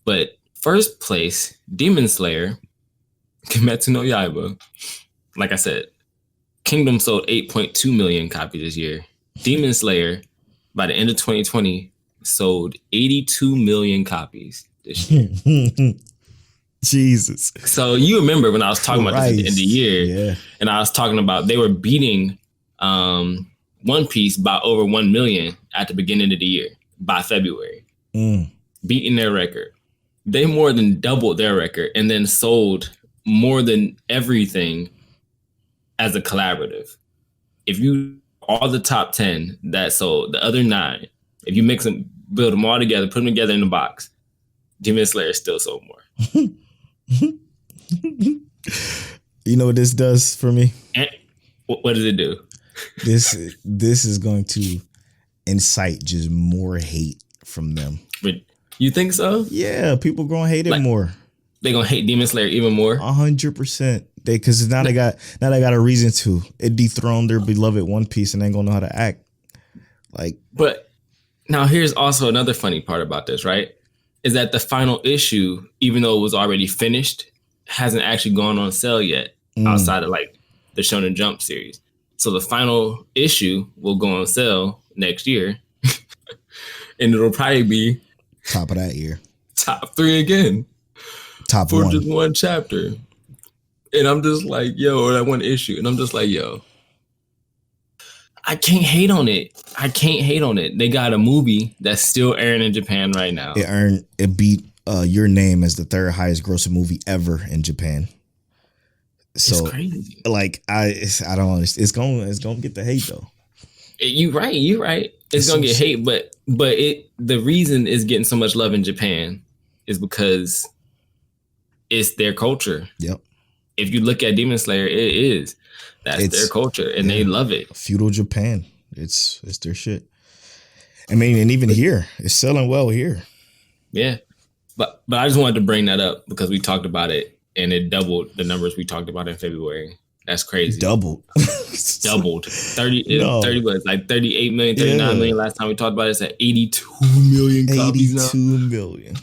Speaker 3: But first place, Demon Slayer, Kimetsu no Yaiba. Like I said, Kingdom sold 8.2 million copies this year. Demon Slayer, by the end of 2020, sold 82 million copies this year.
Speaker 2: Jesus.
Speaker 3: So you remember when I was talking about this at the end of the year, and I was talking about they were beating One Piece by over 1 million at the beginning of the year by February, beating their record. They more than doubled their record and then sold more than everything as a collaborative. If you all the top 10 that sold, the other 9, if you mix them, build them all together, put them together in a box, Demon Slayer still sold more.
Speaker 2: You know what this does for me?
Speaker 3: And what does it do?
Speaker 2: This is going to incite just more hate from them.
Speaker 3: But you think so?
Speaker 2: Yeah, people gonna hate it more.
Speaker 3: They gonna hate Demon Slayer even more.
Speaker 2: 100%. Because now they got a reason to. It dethroned their beloved One Piece, and they ain't gonna know how to act. Like,
Speaker 3: but now here's also another funny part about this, right? Is that the final issue, even though it was already finished, hasn't actually gone on sale yet outside of like the Shonen Jump series. So the final issue will go on sale next year, and it'll probably be
Speaker 2: top of that year,
Speaker 3: top 3 again,
Speaker 2: top
Speaker 3: for
Speaker 2: 1.
Speaker 3: just one chapter. And I'm just like, yo, or that one issue, and I'm just like, yo, I can't hate on it. They got a movie that's still airing in Japan right now.
Speaker 2: It beat Your Name as the 3rd highest grossing movie ever in Japan. So
Speaker 3: it's crazy.
Speaker 2: Like I don't understand. It's gonna get the hate though.
Speaker 3: You're right. It's gonna get hate, but the reason it's getting so much love in Japan is because it's their culture.
Speaker 2: Yep.
Speaker 3: If you look at Demon Slayer, it's their culture, and they love it.
Speaker 2: Feudal Japan, it's their shit. I mean, and even here, it's selling well here.
Speaker 3: Yeah, but I just wanted to bring that up because we talked about it, and it doubled the numbers we talked about in February. That's crazy.
Speaker 2: Doubled.
Speaker 3: 30 was like 38 million, 39 million last time we talked about it. It's at 82 million copies now.
Speaker 2: 82 million.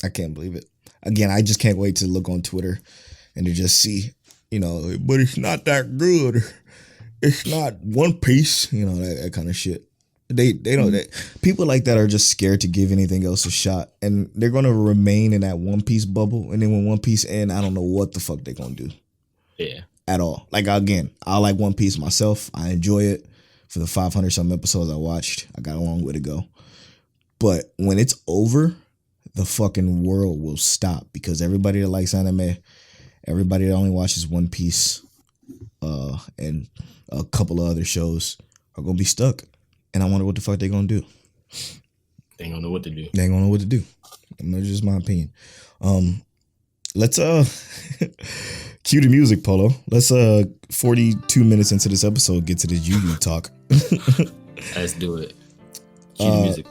Speaker 2: I can't believe it. Again, I just can't wait to look on Twitter and to just see, but it's not that good. It's not One Piece, that kind of shit. They don't. People like that are just scared to give anything else a shot, and they're gonna remain in that One Piece bubble. And then when One Piece ends, I don't know what the fuck they're gonna do.
Speaker 3: Yeah.
Speaker 2: At all. Like, again, I like One Piece myself. I enjoy it. For the 500 some episodes I watched, I got a long way to go. But when it's over, the fucking world will stop because everybody that likes anime, everybody that only watches One Piece, and a couple of other shows are gonna be stuck. And I wonder what the fuck they're gonna do.
Speaker 3: They ain't gonna know what to do.
Speaker 2: They ain't gonna know what to do. That's just my opinion. Let's cue the music, Polo. Let's 42 minutes into this episode get to the Yu Yu talk.
Speaker 3: Let's do it. Cue the music.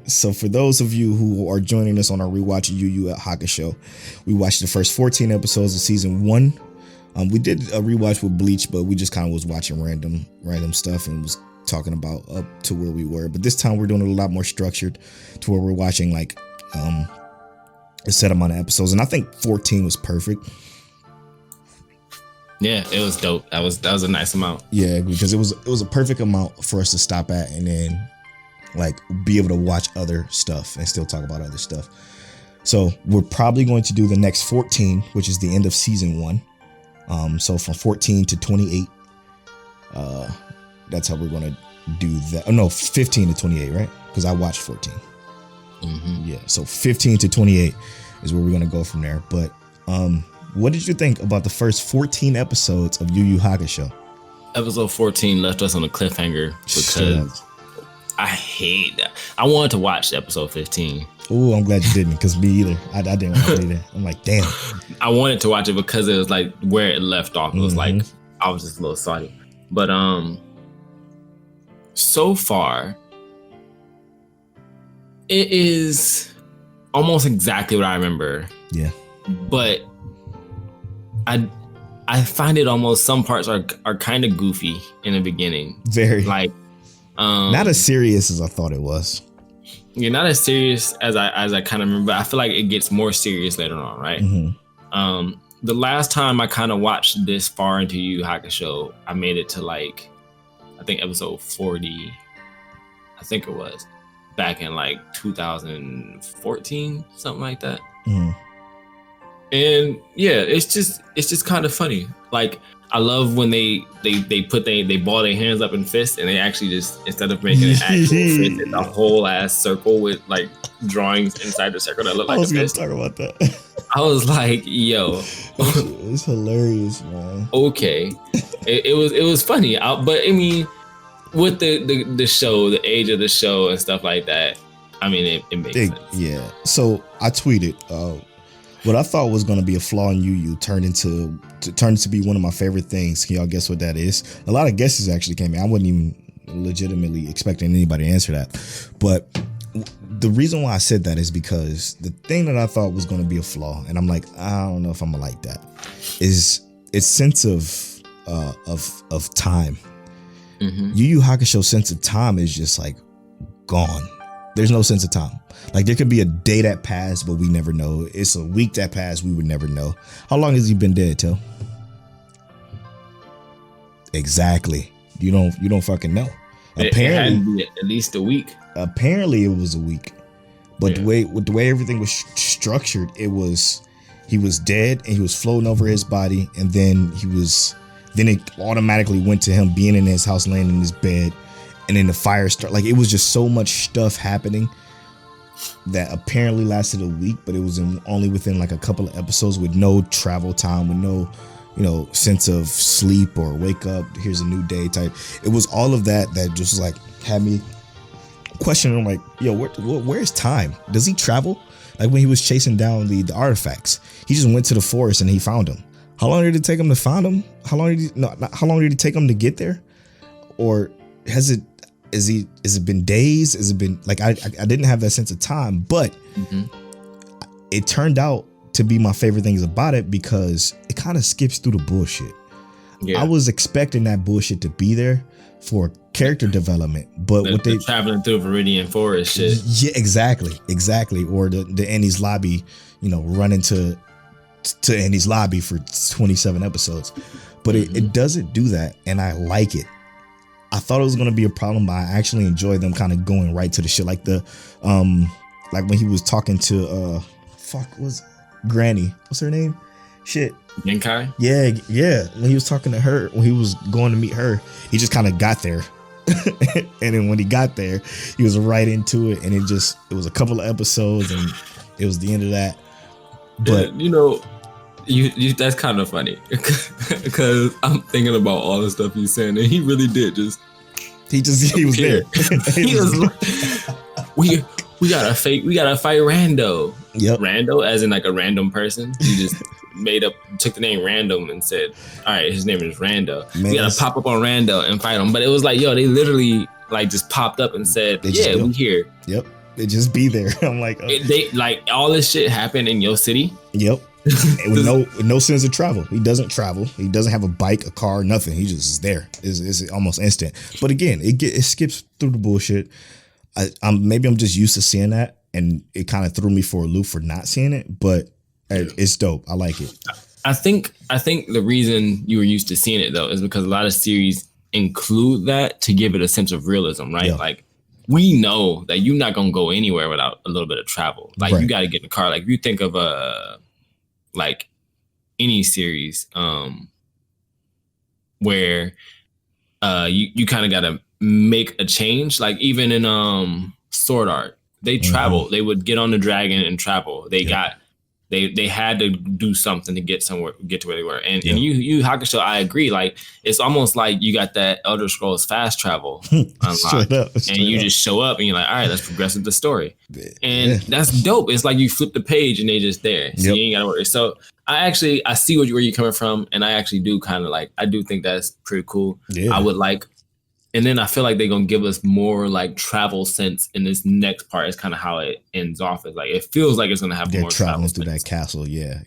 Speaker 2: So for those of you who are joining us on our rewatch of Yu Yu Hakusho, we watched the first 14 episodes of season 1. We did a rewatch with Bleach, but we just kind of was watching random stuff and was talking about up to where we were. But this time we're doing it a lot more structured to where we're watching like a set amount of episodes, and I think 14 was perfect.
Speaker 3: Yeah, it was dope. That was a nice amount.
Speaker 2: Yeah, because it was a perfect amount for us to stop at and then like be able to watch other stuff and still talk about other stuff. So we're probably going to do the next 14, which is the end of season 1. So from 14 to 28, that's how we're going to do that. Oh, no, 15 to 28, right? Because I watched 14. Mm-hmm. Yeah, so 15 to 28 is where we're going to go from there. But what did you think about the first 14 episodes of Yu Yu Hakusho?
Speaker 3: Episode 14 left us on a cliffhanger because I hate that. I wanted to watch episode 15.
Speaker 2: Oh, I'm glad you didn't, because me either. I didn't want to do that. I'm like, damn.
Speaker 3: I wanted to watch it because it was like where it left off. It was like I was just a little salty. But so far, it is almost exactly what I remember.
Speaker 2: Yeah.
Speaker 3: But I find it almost some parts are kind of goofy in the beginning.
Speaker 2: Very.
Speaker 3: Like
Speaker 2: not as serious as I thought it was.
Speaker 3: You're not as serious as I kind of remember. I feel like it gets more serious later on, right? Mm-hmm. The last time I kind of watched this far into Yu Yu Hakusho, I made it to like, I think episode 40. I think it was back in like 2014, something like that. Mm-hmm. And yeah, it's just kind of funny. Like I love when they ball their hands up in fists and they actually just, instead of making an actual fist, it's a whole ass circle with like drawings inside the circle that look like a fist. I was
Speaker 2: gonna talk about that.
Speaker 3: I was like, yo,
Speaker 2: it's hilarious, man.
Speaker 3: Okay, it was funny, but I mean, with the show, the age of the show and stuff like that, I mean, it makes sense.
Speaker 2: Yeah. So I tweeted what I thought was going to be a flaw in Yu Yu turned into be one of my favorite things. Can y'all guess what that is? A lot of guesses actually came in. I wasn't even legitimately expecting anybody to answer that, but the reason why I said that is because the thing that I thought was going to be a flaw, and I'm like, I don't know if I'm gonna like that, is its sense of time. Mm-hmm. Yu Yu Hakusho's sense of time is just like gone. There's no sense of time. Like there could be a day that passed, but we never know. It's a week that passed, we would never know. How long has he been dead, Till? Exactly. You don't fucking know. Apparently,
Speaker 3: it had to be at least a week.
Speaker 2: Apparently, it was a week, but the way everything was structured, he was dead and he was floating over his body, and then it automatically went to him being in his house, laying in his bed, and then the fire started. Like it was just so much stuff happening that apparently lasted a week, but it was only within like a couple of episodes with no travel time, with no sense of sleep or wake up, here's a new day type. It was all of that just like had me questioning. I'm like, yo, where's time? Does he travel? Like when he was chasing down the artifacts, he just went to the forest and he found them. How long did it take him to find them? How long did it take him to get there? Or has it been days? Has it been like I didn't have that sense of time, but it turned out to be my favorite things about it because it kind of skips through the bullshit. Yeah. I was expecting that bullshit to be there for character development, but what they
Speaker 3: traveling through Viridian Forest shit.
Speaker 2: Yeah, exactly. Or the Annie's Lobby, running to Annie's Lobby for 27 episodes, but it doesn't do that, and I like it. I thought it was gonna be a problem, but I actually enjoy them kind of going right to the shit, like like when he was talking to was Granny, what's her name? Shit.
Speaker 3: Genkai?
Speaker 2: Yeah. When he was talking to her, when he was going to meet her, he just kind of got there. And then when he got there, he was right into it. And it was a couple of episodes and it was the end of that. But
Speaker 3: you that's kind of funny because I'm thinking about all the stuff he's saying, and he really did
Speaker 2: he was there.
Speaker 3: He was we gotta fight Rando.
Speaker 2: Yep.
Speaker 3: Rando, as in like a random person. He just took the name Random and said, all right, his name is Rando. Man, we gotta pop up on Rando and fight him. But it was like, yo, they literally like just popped up and said, we here.
Speaker 2: Yep. They just be there. I'm like,
Speaker 3: they like all this shit happened in your city.
Speaker 2: Yep. with no sense of travel. He doesn't travel. He doesn't have a bike, a car, nothing. He just is there. It's almost instant. But again, it skips through the bullshit. Maybe I'm just used to seeing that, and it kind of threw me for a loop for not seeing it. But it's dope. I like it.
Speaker 3: I think the reason you were used to seeing it though is because a lot of series include that to give it a sense of realism, right? Yeah. Like we know that you're not gonna go anywhere without a little bit of travel. Like you got to get in the car. Like if you think of like any series where you kind of got to make a change. Like even in Sword Art, they travel. They would get on the dragon and travel. They had to do something to get to where they were. And in Yu Yu Hakusho, I agree. Like it's almost like you got that Elder Scrolls fast travel unlocked, and you just show up and you're like, all right, let's progress with the story. And that's dope. It's like you flip the page and they just there. So you ain't gotta worry. So I see where you're coming from, and I actually do kind of like. I do think that's pretty cool. Yeah. I would like. And then I feel like they're going to give us more like travel sense in this next part. It's kind of how it ends off. It's like, it feels like it's going to have more
Speaker 2: traveling through
Speaker 3: sense.
Speaker 2: That castle. Yeah.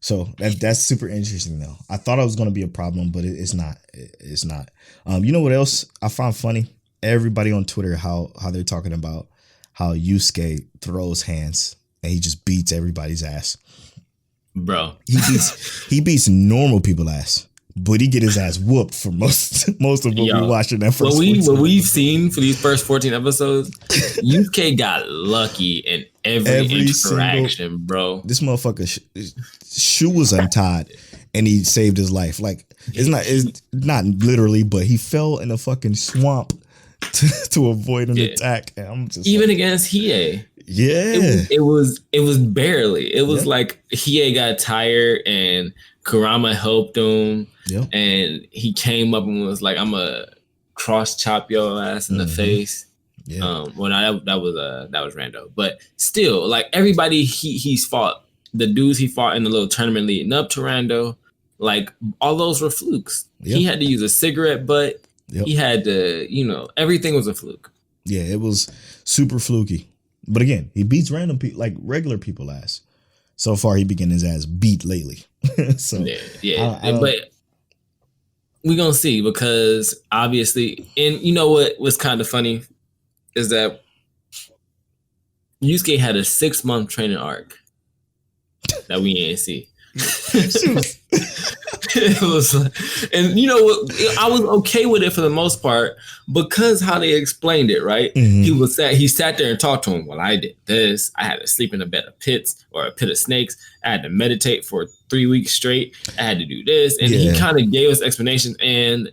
Speaker 2: So that's super interesting though. I thought it was going to be a problem, but it's not. It's not. You know what else I found funny? Everybody on Twitter, how they're talking about how Yusuke throws hands and he just beats everybody's ass.
Speaker 3: Bro.
Speaker 2: He beats normal people's ass. but he get his ass whooped for most of what we watched in that first.
Speaker 3: What we've seen for these first 14 episodes, Yusuke got lucky in every interaction, bro.
Speaker 2: This motherfucker shoe was untied, and he saved his life. Like it's not literally, but he fell in a fucking swamp to avoid an attack. And I'm just
Speaker 3: even against Hiei.
Speaker 2: Yeah,
Speaker 3: it was barely. It was like Hiei got tired and Kurama helped him, and he came up and was like, "I'm a cross chop your ass in the face." Yeah. Well, that was rando, but still, like everybody he's fought, the dudes he fought in the little tournament leading up to Rando, like all those were flukes. He had to use a cigarette butt. He had to, everything was a fluke.
Speaker 2: Yeah, it was super fluky. But again, he beats random people, like regular people ass. So far, he been getting his ass beat lately. So
Speaker 3: but we're gonna see, because obviously, and you know what was kind of funny is that Yusuke had a 6-month training arc that we didn't see. It was, and you know what? I was okay with it for the most part because how they explained it, right? Mm-hmm. He sat there and talked to him. Well, I did this. I had to sleep in a bed of pits or a pit of snakes. I had to meditate for 3 weeks straight. I had to do this, and he kind of gave us explanations, and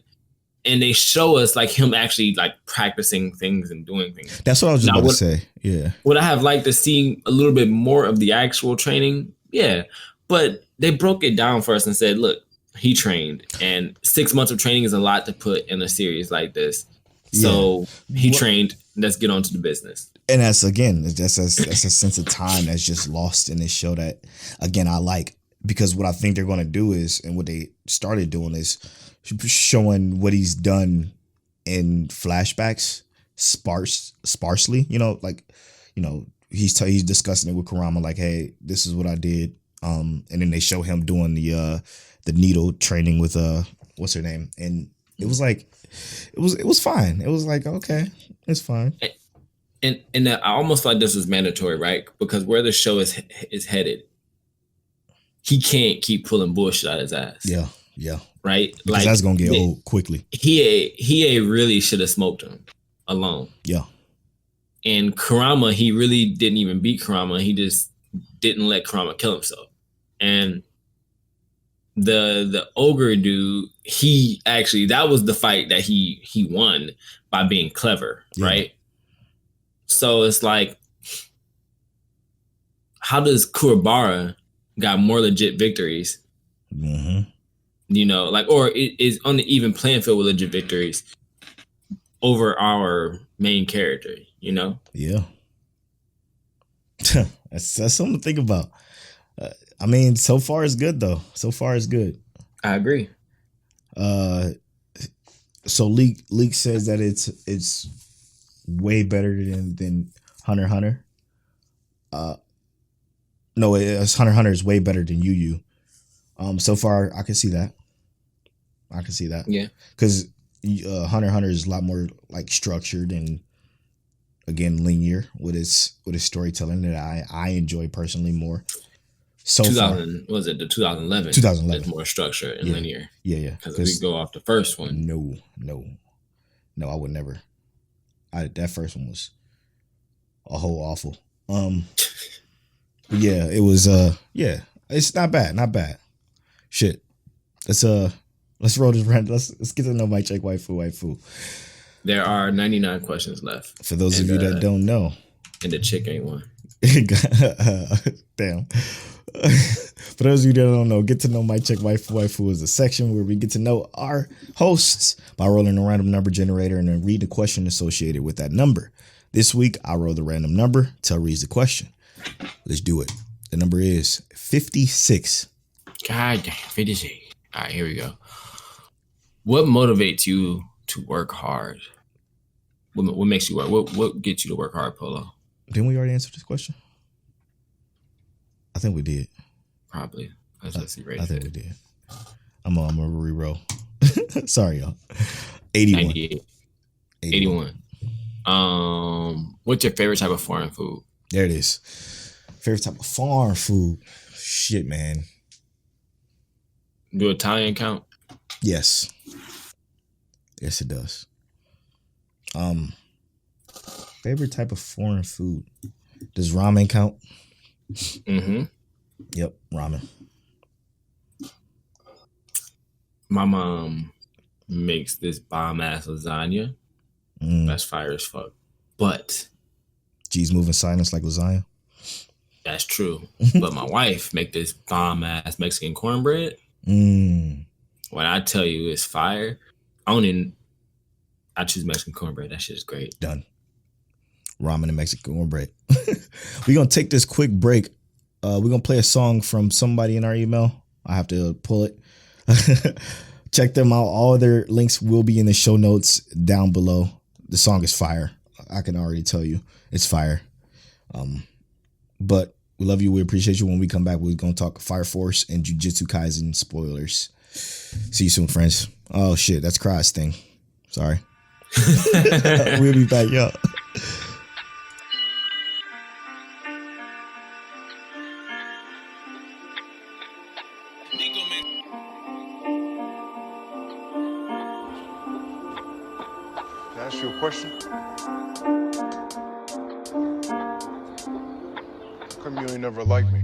Speaker 3: they show us like him actually like practicing things and doing things.
Speaker 2: That's what I was just about to say. Yeah.
Speaker 3: Would I have liked to see a little bit more of the actual training? Yeah, but they broke it down for us and said, look, he trained, and 6 months of training is a lot to put in a series like this. So he trained. Let's get on to the business.
Speaker 2: And that's a sense of time that's just lost in this show that, again, I like, because what I think they're going to do is, and what they started doing is showing what he's done in flashbacks sparsely, he's discussing it with Kurama, like, hey, this is what I did. And then they show him doing the needle training with what's her name, and it was like it was fine. It was like, okay, it's fine.
Speaker 3: And I almost like this was mandatory, right? Because where the show is headed, he can't keep pulling bullshit out of his ass. Yeah. Right?
Speaker 2: Because like that's gonna get old quickly.
Speaker 3: He really should have smoked him alone. Yeah. And Kurama, he really didn't even beat Kurama. He just didn't let Kurama kill himself. And the ogre dude, he actually, that was the fight that he won by being clever, right? So it's like, how does Kuwabara got more legit victories? Mm-hmm. Or it is on the even playing field with legit victories over our main character, Yeah.
Speaker 2: That's something to think about. I mean, so far it's good though. So far it's good.
Speaker 3: I agree.
Speaker 2: So Leak says that it's way better than Hunter x Hunter. No, it's Hunter x Hunter is way better than Yu Yu. So far I can see that. Yeah. Because Hunter x Hunter is a lot more like structured and, again, linear with its storytelling that I enjoy personally more. So
Speaker 3: was it the 2011?
Speaker 2: 2011.
Speaker 3: It's more structured and linear.
Speaker 2: Yeah.
Speaker 3: Because if we go off the first one.
Speaker 2: No, I would never. That first one was a whole awful. Yeah, it was. It's not bad. Shit. Let's roll this rant. Let's get to know my check waifu.
Speaker 3: There are 99 questions left.
Speaker 2: For those of you that don't know.
Speaker 3: And the chick ain't one.
Speaker 2: Damn. For those of you that don't know, get to know my check waifu is a section where we get to know our hosts by rolling a random number generator and then read the question associated with that number. This week, I roll the random number. Tell reads the question. Let's do it. The number is 56.
Speaker 3: God damn, 56. All right, here we go. What motivates you to work hard? What makes you work? What gets you to work hard, Polo?
Speaker 2: Didn't we already answer this question? I think we did.
Speaker 3: Probably.
Speaker 2: I think we did. I'm gonna re-roll. Sorry, y'all. 81.
Speaker 3: 98. 81. What's your favorite type of foreign food?
Speaker 2: There it is. Favorite type of foreign food. Shit, man.
Speaker 3: Do Italian count?
Speaker 2: Yes. Yes, it does. Favorite type of foreign food. Does ramen count?
Speaker 3: Mm-hmm.
Speaker 2: Yep, ramen.
Speaker 3: My mom makes this bomb ass lasagna. That's fire as fuck. But
Speaker 2: G's moving silence like lasagna.
Speaker 3: that's true. But my wife make this bomb ass Mexican cornbread. When I tell you it's fire, I choose Mexican cornbread. That shit is great.
Speaker 2: Done. Ramen and Mexican cornbread. We're gonna take this quick break. We're gonna play a song from somebody in our email. I have to pull it. Check them out. All their links will be in the show notes down below. The song is fire. I can already tell you it's fire. But we love you. We appreciate you. When we come back, we're gonna talk Fire Force and Jujutsu Kaisen spoilers. See you soon, friends. Oh shit, that's Cry's thing. Sorry. We'll be back, y'all.
Speaker 4: Can I ask you a question? How come you ain't never liked me?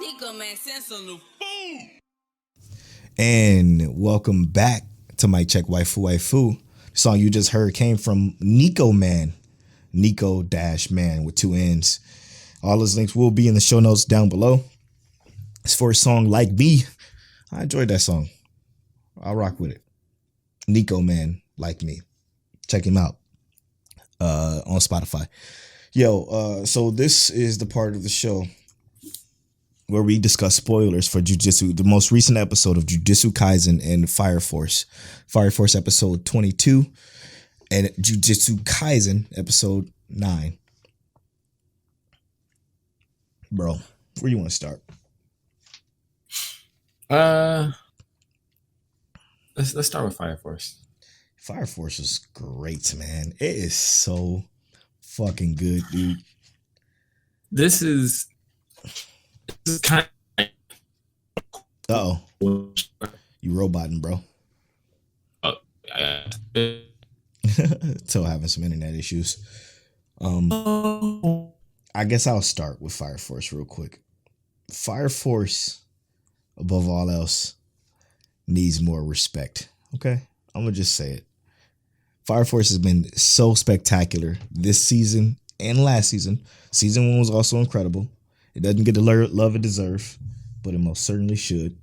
Speaker 5: Nico-Mann sent some new food.
Speaker 2: And welcome back to Mic Check Waifu Waifu. The song you just heard came from Nico-Mann. Nico-Man with 2 N's. All those links will be in the show notes down below. It's for a song Like Me. I enjoyed that song. I'll rock with it. Nico-Mann, Like Me. Check him out on Spotify. So this is the part of the show where we discuss spoilers for Jujutsu, the most recent episode of Jujutsu Kaisen and Fire Force. Fire Force episode 22 and Jujutsu Kaisen episode 9. Bro, where you want to start?
Speaker 3: Let's start with Fire Force.
Speaker 2: Fire Force is great, man. It is so fucking good, dude.
Speaker 3: This is kind of
Speaker 2: Uh-oh. You roboting, bro. Still having some internet issues. I guess I'll start with Fire Force real quick. Fire Force, above all else, needs more respect. Okay? I'm going to just say it. Fire Force has been so spectacular this season and last season. Season 1 was also incredible. It doesn't get the love it deserves, but it most certainly should.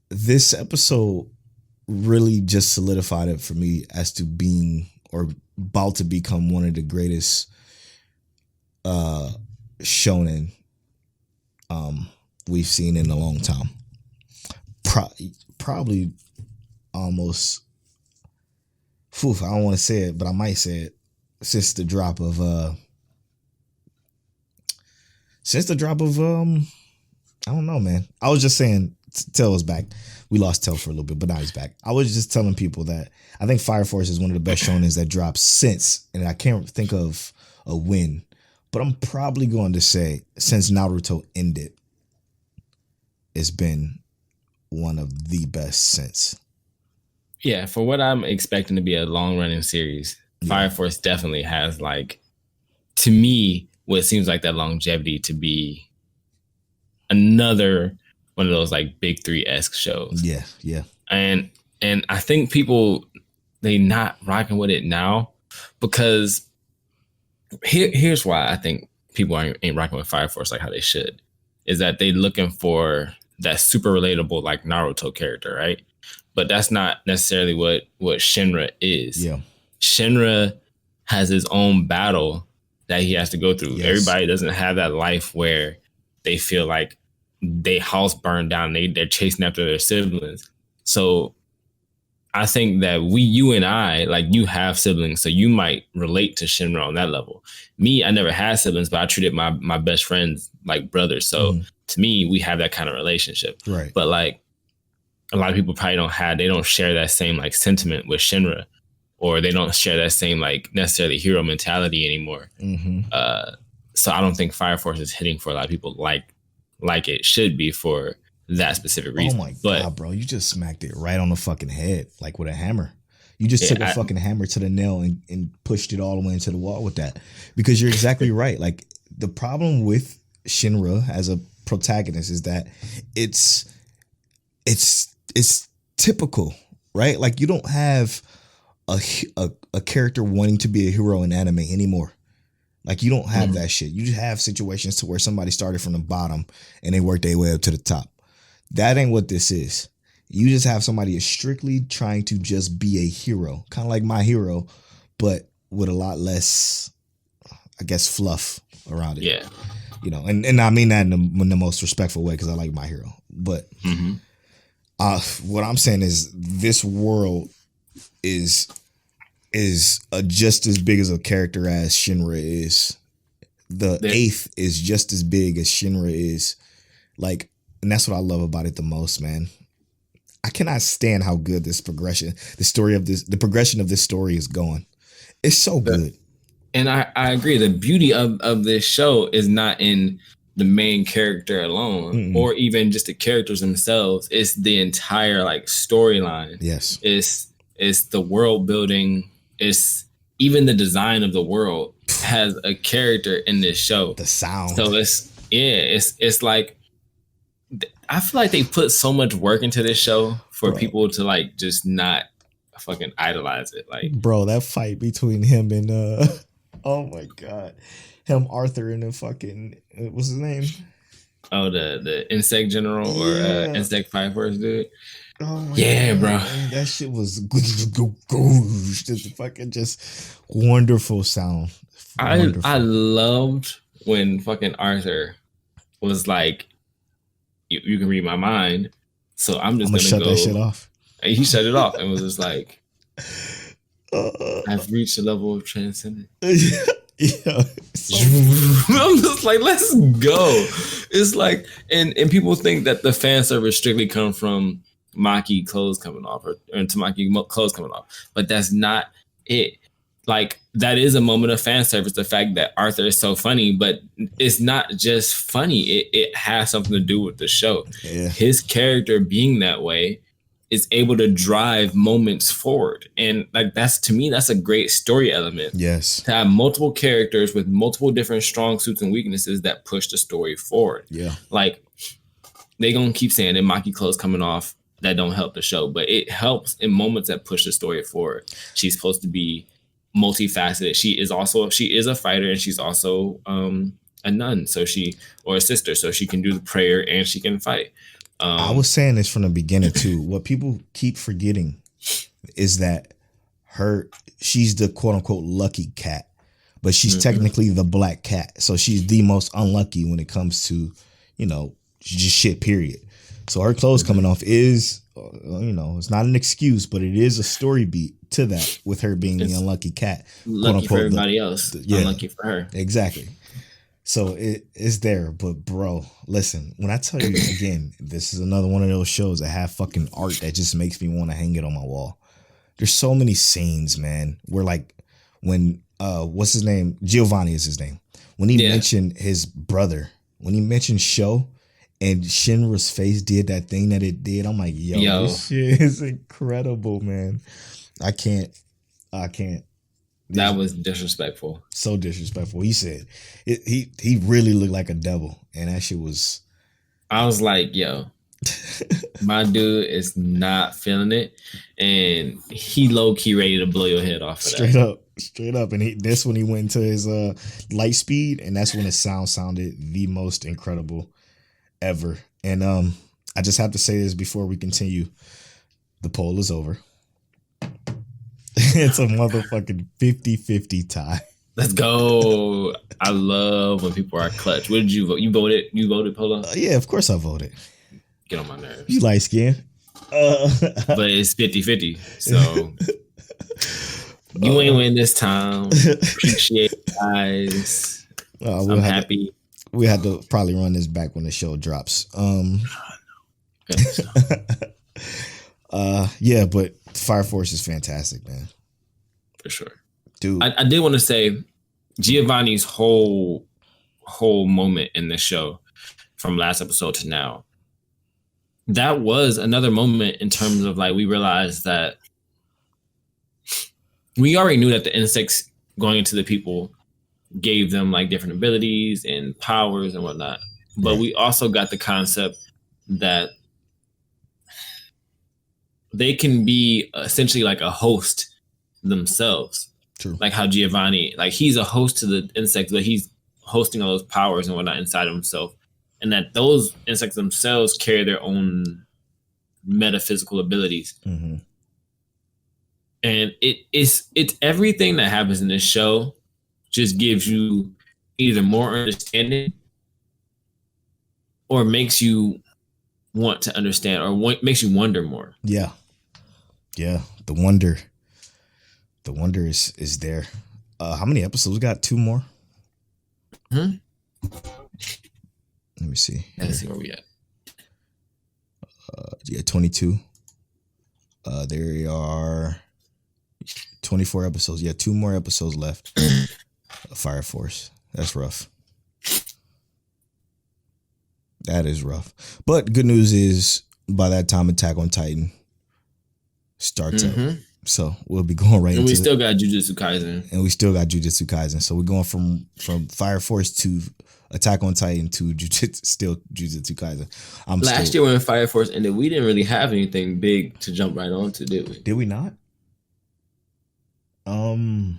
Speaker 2: this episode really just solidified it for me as to being or about to become one of the greatest shonen we've seen in a long time. Probably almost, I don't want to say it, but I might say it, since the drop of I don't know, man. I was just saying, Tell was back. We lost Tell for a little bit, but now he's back. I was just telling people that I think Fire Force is one of the best shonens that dropped since, and I can't think of a win, but I'm probably going to say since Naruto ended, it's been one of the best since.
Speaker 3: Yeah, for what I'm expecting to be a long running series, Fire Force definitely has, like, to me, what seems like that longevity to be another one of those like big 3-esque shows.
Speaker 2: Yeah, yeah.
Speaker 3: And I think people, they not rocking with it now because here's why I think people ain't rocking with Fire Force like how they should, is that they looking for that super relatable like Naruto character, right? But that's not necessarily what Shinra is.
Speaker 2: Yeah.
Speaker 3: Shinra has his own battle that he has to go through.
Speaker 2: Yes.
Speaker 3: Everybody doesn't have that life where they feel like they house burned down. They're chasing after their siblings. So I think that you and I, like, you have siblings, so you might relate to Shinra on that level. Me, I never had siblings, but I treated my best friends like brothers. So to me, we have that kind of relationship. Right. But like a lot of people probably don't share that same like sentiment with Shinra, or they don't share that same like necessarily hero mentality anymore. So I don't think Fire Force is hitting for a lot of people like it should be for that specific reason.
Speaker 2: Oh my God, bro. You just smacked it right on the fucking head, like with a hammer. You just took a fucking hammer to the nail and pushed it all the way into the wall with that. Because you're exactly right. Like, the problem with Shinra as a protagonist is that it's typical, right? Like, you don't have a character wanting to be a hero in anime anymore. Like, you don't have that shit. You just have situations to where somebody started from the bottom and they worked their way up to the top. That ain't what this is. You just have somebody is strictly trying to just be a hero, kind of like My Hero, but with a lot less, I guess, fluff around it. Yeah, you know, and I mean that in the most respectful way because I like My Hero. But what I'm saying is this world is just as big as a character as Shinra is. The eighth is just as big as Shinra is. Like, and that's what I love about it the most, man. I cannot stand how good this progression, the progression of this story is going. It's so good.
Speaker 3: And I agree. The beauty of this show is not in the main character alone, or even just the characters themselves. It's the entire like storyline. Yes. It's the world building. It's even the design of the world has a character in this show. The sound. So it's like, I feel like they put so much work into this show for people to like just not fucking idolize it. Like,
Speaker 2: bro, that fight between him and oh my God, him, Arthur, and the fucking what's his name?
Speaker 3: Oh, the insect general or insect Fire Force dude.
Speaker 2: Oh my
Speaker 3: God, bro,
Speaker 2: man, that shit was just wonderful sound. Wonderful.
Speaker 3: I loved when fucking Arthur was like, you can read my mind, so I'm just gonna
Speaker 2: shut
Speaker 3: go.
Speaker 2: That shit off.
Speaker 3: And he shut it off and was just like, I've reached a level of transcendence. Yeah. I'm just like, let's go. It's like, and people think that the fan service strictly come from Maki clothes coming off or Tamaki clothes coming off, but that's not it. Like, that is a moment of fan service, the fact that Arthur is so funny, but it's not just funny. It has something to do with the show. Yeah. His character being that way is able to drive moments forward. And like, to me, that's a great story element. Yes. To have multiple characters with multiple different strong suits and weaknesses that push the story forward. Yeah. Like, they gonna keep saying that Maki clothes coming off, that don't help the show, but it helps in moments that push the story forward. She's supposed to be multifaceted. She is a fighter, and she's also a nun, or a sister, so she can do the prayer and she can fight.
Speaker 2: I was saying this from the beginning too. What people keep forgetting is that she's the quote unquote lucky cat, but she's technically the black cat. So she's the most unlucky when it comes to, just shit, period. So her clothes coming off is, it's not an excuse, but it is a story beat to that with her being the unlucky cat.
Speaker 3: Lucky for everybody else. Unlucky for her.
Speaker 2: Exactly. So it is there, but bro, listen, when I tell you again, this is another one of those shows that have fucking art that just makes me want to hang it on my wall. There's so many scenes, man, where like when, what's his name? Giovanni is his name. When he mentioned his brother, when he mentioned Sho and Shinra's face did that thing that it did, I'm like, yo. This shit is incredible, man. I can't.
Speaker 3: That was disrespectful.
Speaker 2: So disrespectful. He said he really looked like a devil, and that shit was.
Speaker 3: I was like, yo, my dude is not feeling it, and he low key ready to blow your head off.
Speaker 2: Straight up, and this when he went into his light speed, and that's when his sound sounded the most incredible ever. And I just have to say this before we continue. The poll is over. It's a motherfucking 50-50 tie.
Speaker 3: Let's go. I love when people are clutch. What did you vote? You voted? You voted, Polo?
Speaker 2: Yeah, of course I voted.
Speaker 3: Get on my nerves.
Speaker 2: You light skin.
Speaker 3: But it's 50-50. So you ain't win this time. Appreciate it, guys. I'm happy.
Speaker 2: We had to probably run this back when the show drops. Yeah, but Fire Force is fantastic, man.
Speaker 3: For sure.
Speaker 2: Dude.
Speaker 3: I did want to say Giovanni's whole moment in this show from last episode to now. That was another moment in terms of like we realized that we already knew that the insects going into the people gave them like different abilities and powers and whatnot. But we also got the concept that they can be essentially like a host themselves.
Speaker 2: True.
Speaker 3: Like how Giovanni, like he's a host to the insects, but he's hosting all those powers and whatnot inside of himself. And that those insects themselves carry their own metaphysical abilities. Mm-hmm. And it's everything that happens in this show just gives you either more understanding or makes you want to understand or makes you wonder more.
Speaker 2: Yeah. The wonder is there. How many episodes? We got 2 more. Let me see.
Speaker 3: Let's see where we at.
Speaker 2: 22. There are 24 episodes. 2 more episodes left. Fire Force. That's rough. That is rough. But good news is by that time Attack on Titan starts up. So we'll be going right into it.
Speaker 3: And we still got Jujutsu Kaisen.
Speaker 2: So we're going from Fire Force to Attack on Titan to Jujutsu Kaisen.
Speaker 3: Last year when Fire Force ended, we didn't really have anything big to jump right onto, did we?
Speaker 2: Did we not? No.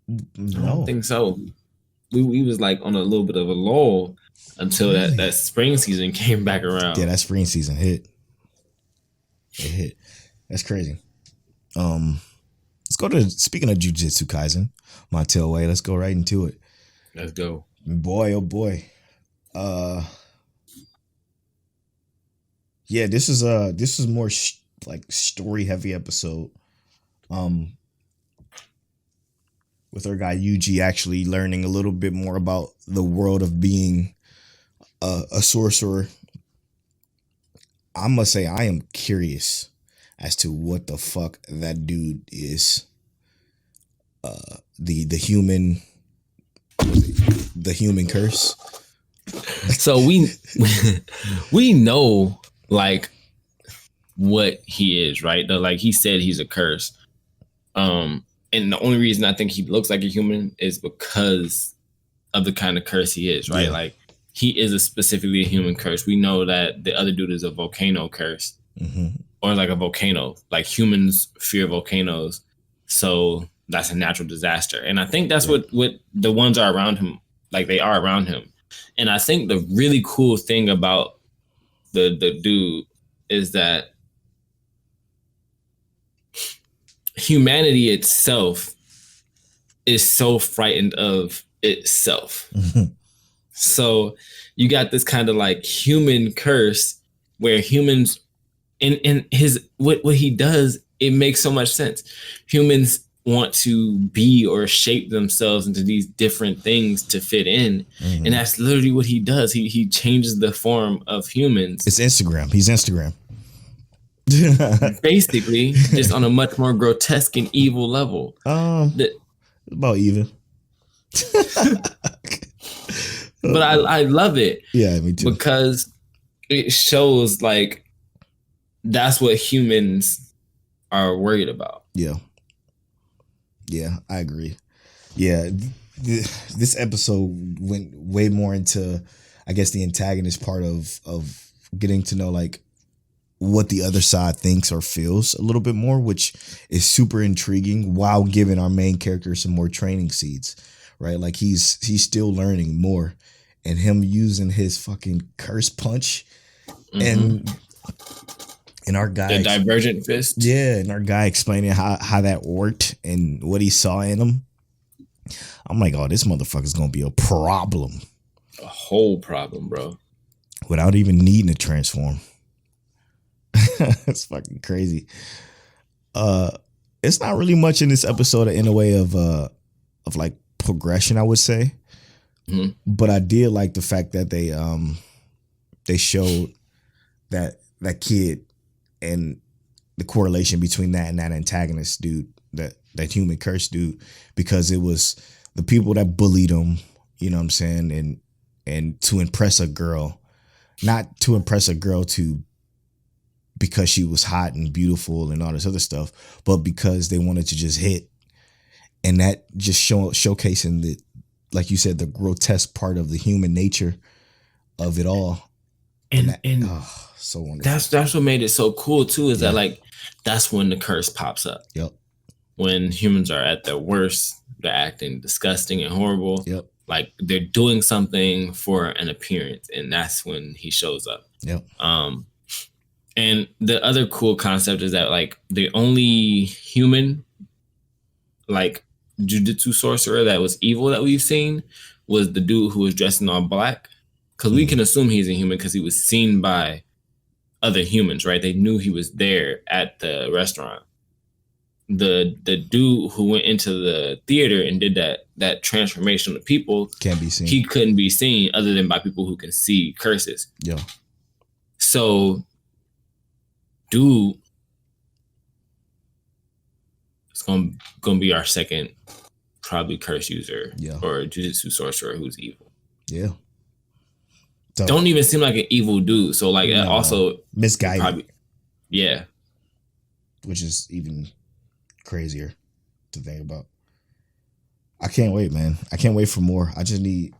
Speaker 3: I don't think so. We was like on a little bit of a lull until that spring season came back around.
Speaker 2: Yeah, that spring season hit. It hit. That's crazy. Let's go to, speaking of Jujutsu Kaisen, Montel Way, let's go right into it.
Speaker 3: Let's go.
Speaker 2: Boy, oh boy. Yeah, this is more like story heavy episode. With our guy Yuji actually learning a little bit more about the world of being a sorcerer. I must say I am curious as to what the fuck that dude is. The human curse.
Speaker 3: So we know like what he is, right? Like he said he's a curse. And the only reason I think he looks like a human is because of the kind of curse he is, right? Yeah. Like he is specifically a human curse. We know that the other dude is a volcano curse, or like a volcano. Like humans fear volcanoes, so that's a natural disaster. And I think that's what the ones are around him, like they are around him. And I think the really cool thing about the dude, is that humanity itself is so frightened of itself. So you got this kind of like human curse where humans in his what he does, it makes so much sense. Humans want to be or shape themselves into these different things to fit in. And that's literally what he does. He changes the form of humans.
Speaker 2: It's Instagram. He's Instagram.
Speaker 3: Basically, just on a much more grotesque and evil level.
Speaker 2: About even.
Speaker 3: But I love it.
Speaker 2: Yeah, me too.
Speaker 3: Because it shows like that's what humans are worried about.
Speaker 2: Yeah. Yeah, I agree. Yeah, this episode went way more into, I guess, the antagonist part of getting to know like what the other side thinks or feels a little bit more, which is super intriguing while giving our main character some more training seeds, right? Like he's still learning more, and him using his fucking curse punch and our guy,
Speaker 3: the divergent fist.
Speaker 2: Yeah, and our guy explaining how that worked and what he saw in him. I'm like, oh, this motherfucker's gonna be a problem.
Speaker 3: A whole problem, bro.
Speaker 2: Without even needing to transform. It's fucking crazy. It's not really much in this episode in a way of like progression, I would say. But I did like the fact that they showed that kid and the correlation between that and that antagonist dude, that human curse dude, because it was the people that bullied him, you know what I'm saying, and to impress a girl, not to impress a girl because she was hot and beautiful and all this other stuff, but because they wanted to just hit. And that just showcasing the, like you said, the grotesque part of the human nature of it all. And so wonderful.
Speaker 3: That's what made it so cool too, is that like that's when the curse pops up.
Speaker 2: Yep.
Speaker 3: When humans are at their worst, they're acting disgusting and horrible.
Speaker 2: Yep.
Speaker 3: Like they're doing something for an appearance, and that's when he shows up.
Speaker 2: Yep.
Speaker 3: And the other cool concept is that like the only human like jujutsu sorcerer that was evil that we've seen was the dude who was dressed in all black. Because we can assume he's a human because he was seen by other humans, right? They knew he was there at the restaurant. The dude who went into the theater and did that transformation of people
Speaker 2: can't be seen.
Speaker 3: He couldn't be seen other than by people who can see curses.
Speaker 2: Yeah.
Speaker 3: So, dude, it's gonna be our second probably curse user or jujutsu sorcerer who's evil.
Speaker 2: Yeah.
Speaker 3: So, don't even seem like an evil dude. So like also
Speaker 2: misguided.
Speaker 3: Probably, yeah.
Speaker 2: Which is even crazier to think about. I can't wait, man. I can't wait for more. I just need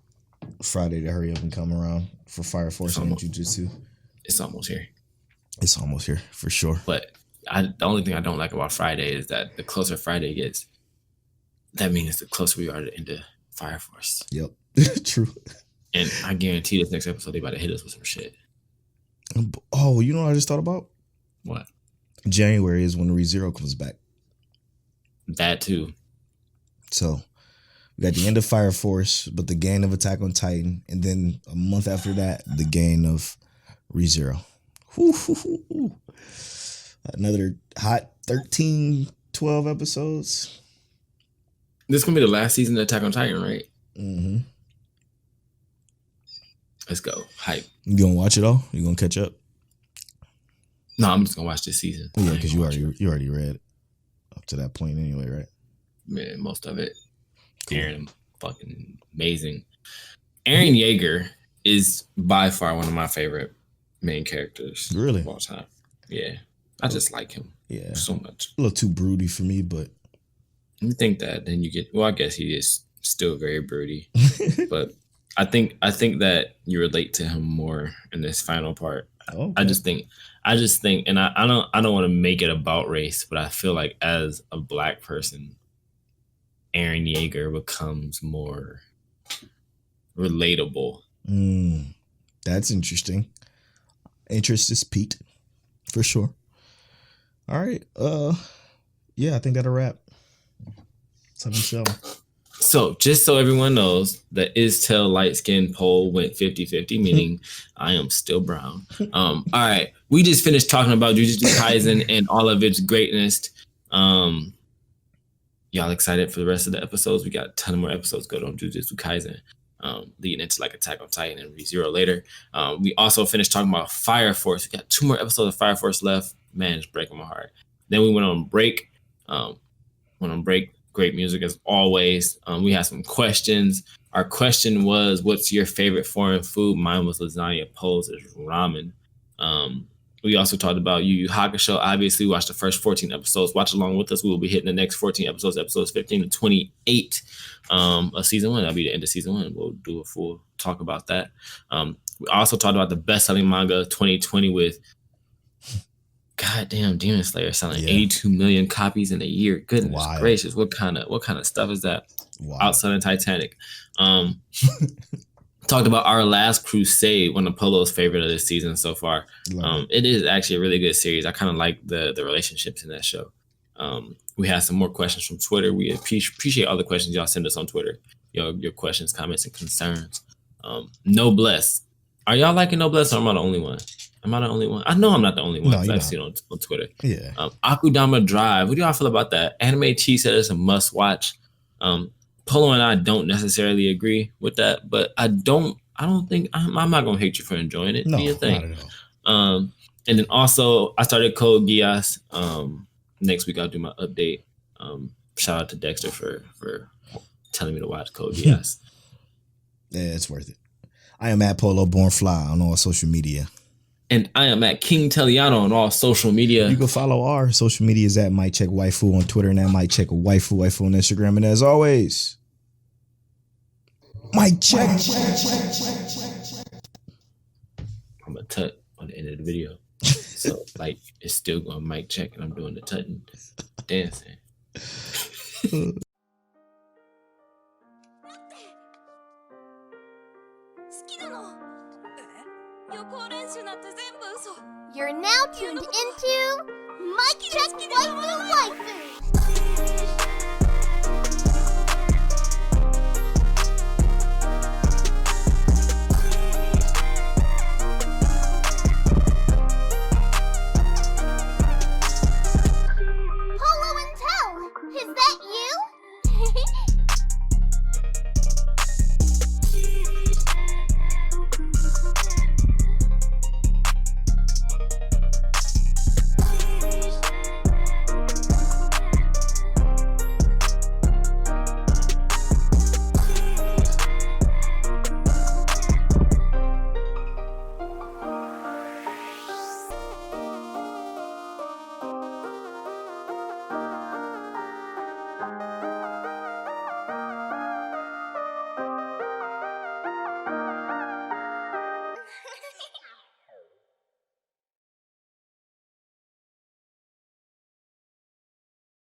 Speaker 2: Friday to hurry up and come around for Fire Force and Jujutsu.
Speaker 3: It's almost here.
Speaker 2: It's almost here for sure.
Speaker 3: But the only thing I don't like about Friday is that the closer Friday gets, that means the closer we are to end of Fire Force.
Speaker 2: Yep. True.
Speaker 3: And I guarantee this next episode they about to hit us with some shit.
Speaker 2: Oh, you know what I just thought about?
Speaker 3: What?
Speaker 2: January is when ReZero comes back.
Speaker 3: That too.
Speaker 2: So we got the end of Fire Force, but the gain of Attack on Titan, and then a month after that, the gain of ReZero. Another hot 13, 12 episodes.
Speaker 3: This is gonna be the last season of Attack on Titan, right?
Speaker 2: Mm-hmm.
Speaker 3: Let's go. Hype.
Speaker 2: You gonna watch it all? You gonna catch up?
Speaker 3: No, I'm just gonna watch this season.
Speaker 2: Yeah, because you already read up to that point anyway, right?
Speaker 3: Man, most of it. Cool. Eren, fucking amazing. Eren Yeager is by far one of my favorite main characters.
Speaker 2: Really?
Speaker 3: Of all time. Yeah. I just like him.
Speaker 2: Yeah.
Speaker 3: So much.
Speaker 2: A little too broody for me, but
Speaker 3: you think that then you get, well, I guess he is still very broody. But I think that you relate to him more in this final part. Okay. I just think, and I don't want to make it about race, but I feel like as a black person, Eren Yeager becomes more relatable.
Speaker 2: That's interesting. interest is peaked for sure. All right. Yeah, I think that'll wrap. 7-7.
Speaker 3: So just so everyone knows, the Is-Tell light skin poll went 50-50, meaning I am still brown. All right. We just finished talking about Jujutsu Kaisen and all of its greatness. Y'all excited for the rest of the episodes? We got a ton of more episodes going on Jujutsu Kaisen, leading into like Attack on Titan and ReZero later. We also finished talking about Fire Force. We got 2 more episodes of Fire Force left. Man, it's breaking my heart. Then we went on break. Great music as always. We had some questions. Our question was, what's your favorite foreign food? Mine was lasagna. Poe's is ramen. We also talked about Yu Yu Hakusho. Obviously, we watched the first 14 episodes. Watch along with us. We will be hitting the next 14 episodes 15 to 28 of season 1. That'll be the end of season 1. We'll do a full talk about that. We also talked about the best-selling manga 2020 with goddamn Demon Slayer selling 82 million copies in a year. Goodness gracious, what kind of stuff is that? Outselling Titanic. Talked about Our Last Crusade, one of Polo's favorite of this season so far. It is actually a really good series. I kind of like the relationships in that show. We had some more questions from Twitter. We appreciate all the questions y'all send us on Twitter. Your questions, comments, and concerns. Noblesse. Are y'all liking Noblesse, or am I the only one? Am I the only one? I know I'm not the only one. No, I've seen it on Twitter.
Speaker 2: Yeah.
Speaker 3: Akudama Drive. What do y'all feel about that? Anime T said it's a must watch. Polo and I don't necessarily agree with that, but I don't think I'm not gonna hate you for enjoying it.
Speaker 2: No,
Speaker 3: be a thing.
Speaker 2: not at all.
Speaker 3: And then also I started Code Geass. Next week I'll do my update. Shout out to Dexter for telling me to watch Code Geass.
Speaker 2: Yeah, it's worth it. I am at Polo Born Fly on all social media.
Speaker 3: And I am at King Telliano on all social media.
Speaker 2: You can follow our social medias at Mike Check Waifu on Twitter and at Mike Check Waifu on Instagram. And as always, Mike Check.
Speaker 3: I'm going to tut on the end of the video. So, like, it's still going Mike Check, and I'm doing the tutting, dancing.
Speaker 1: You're now tuned into Mike Check Waifu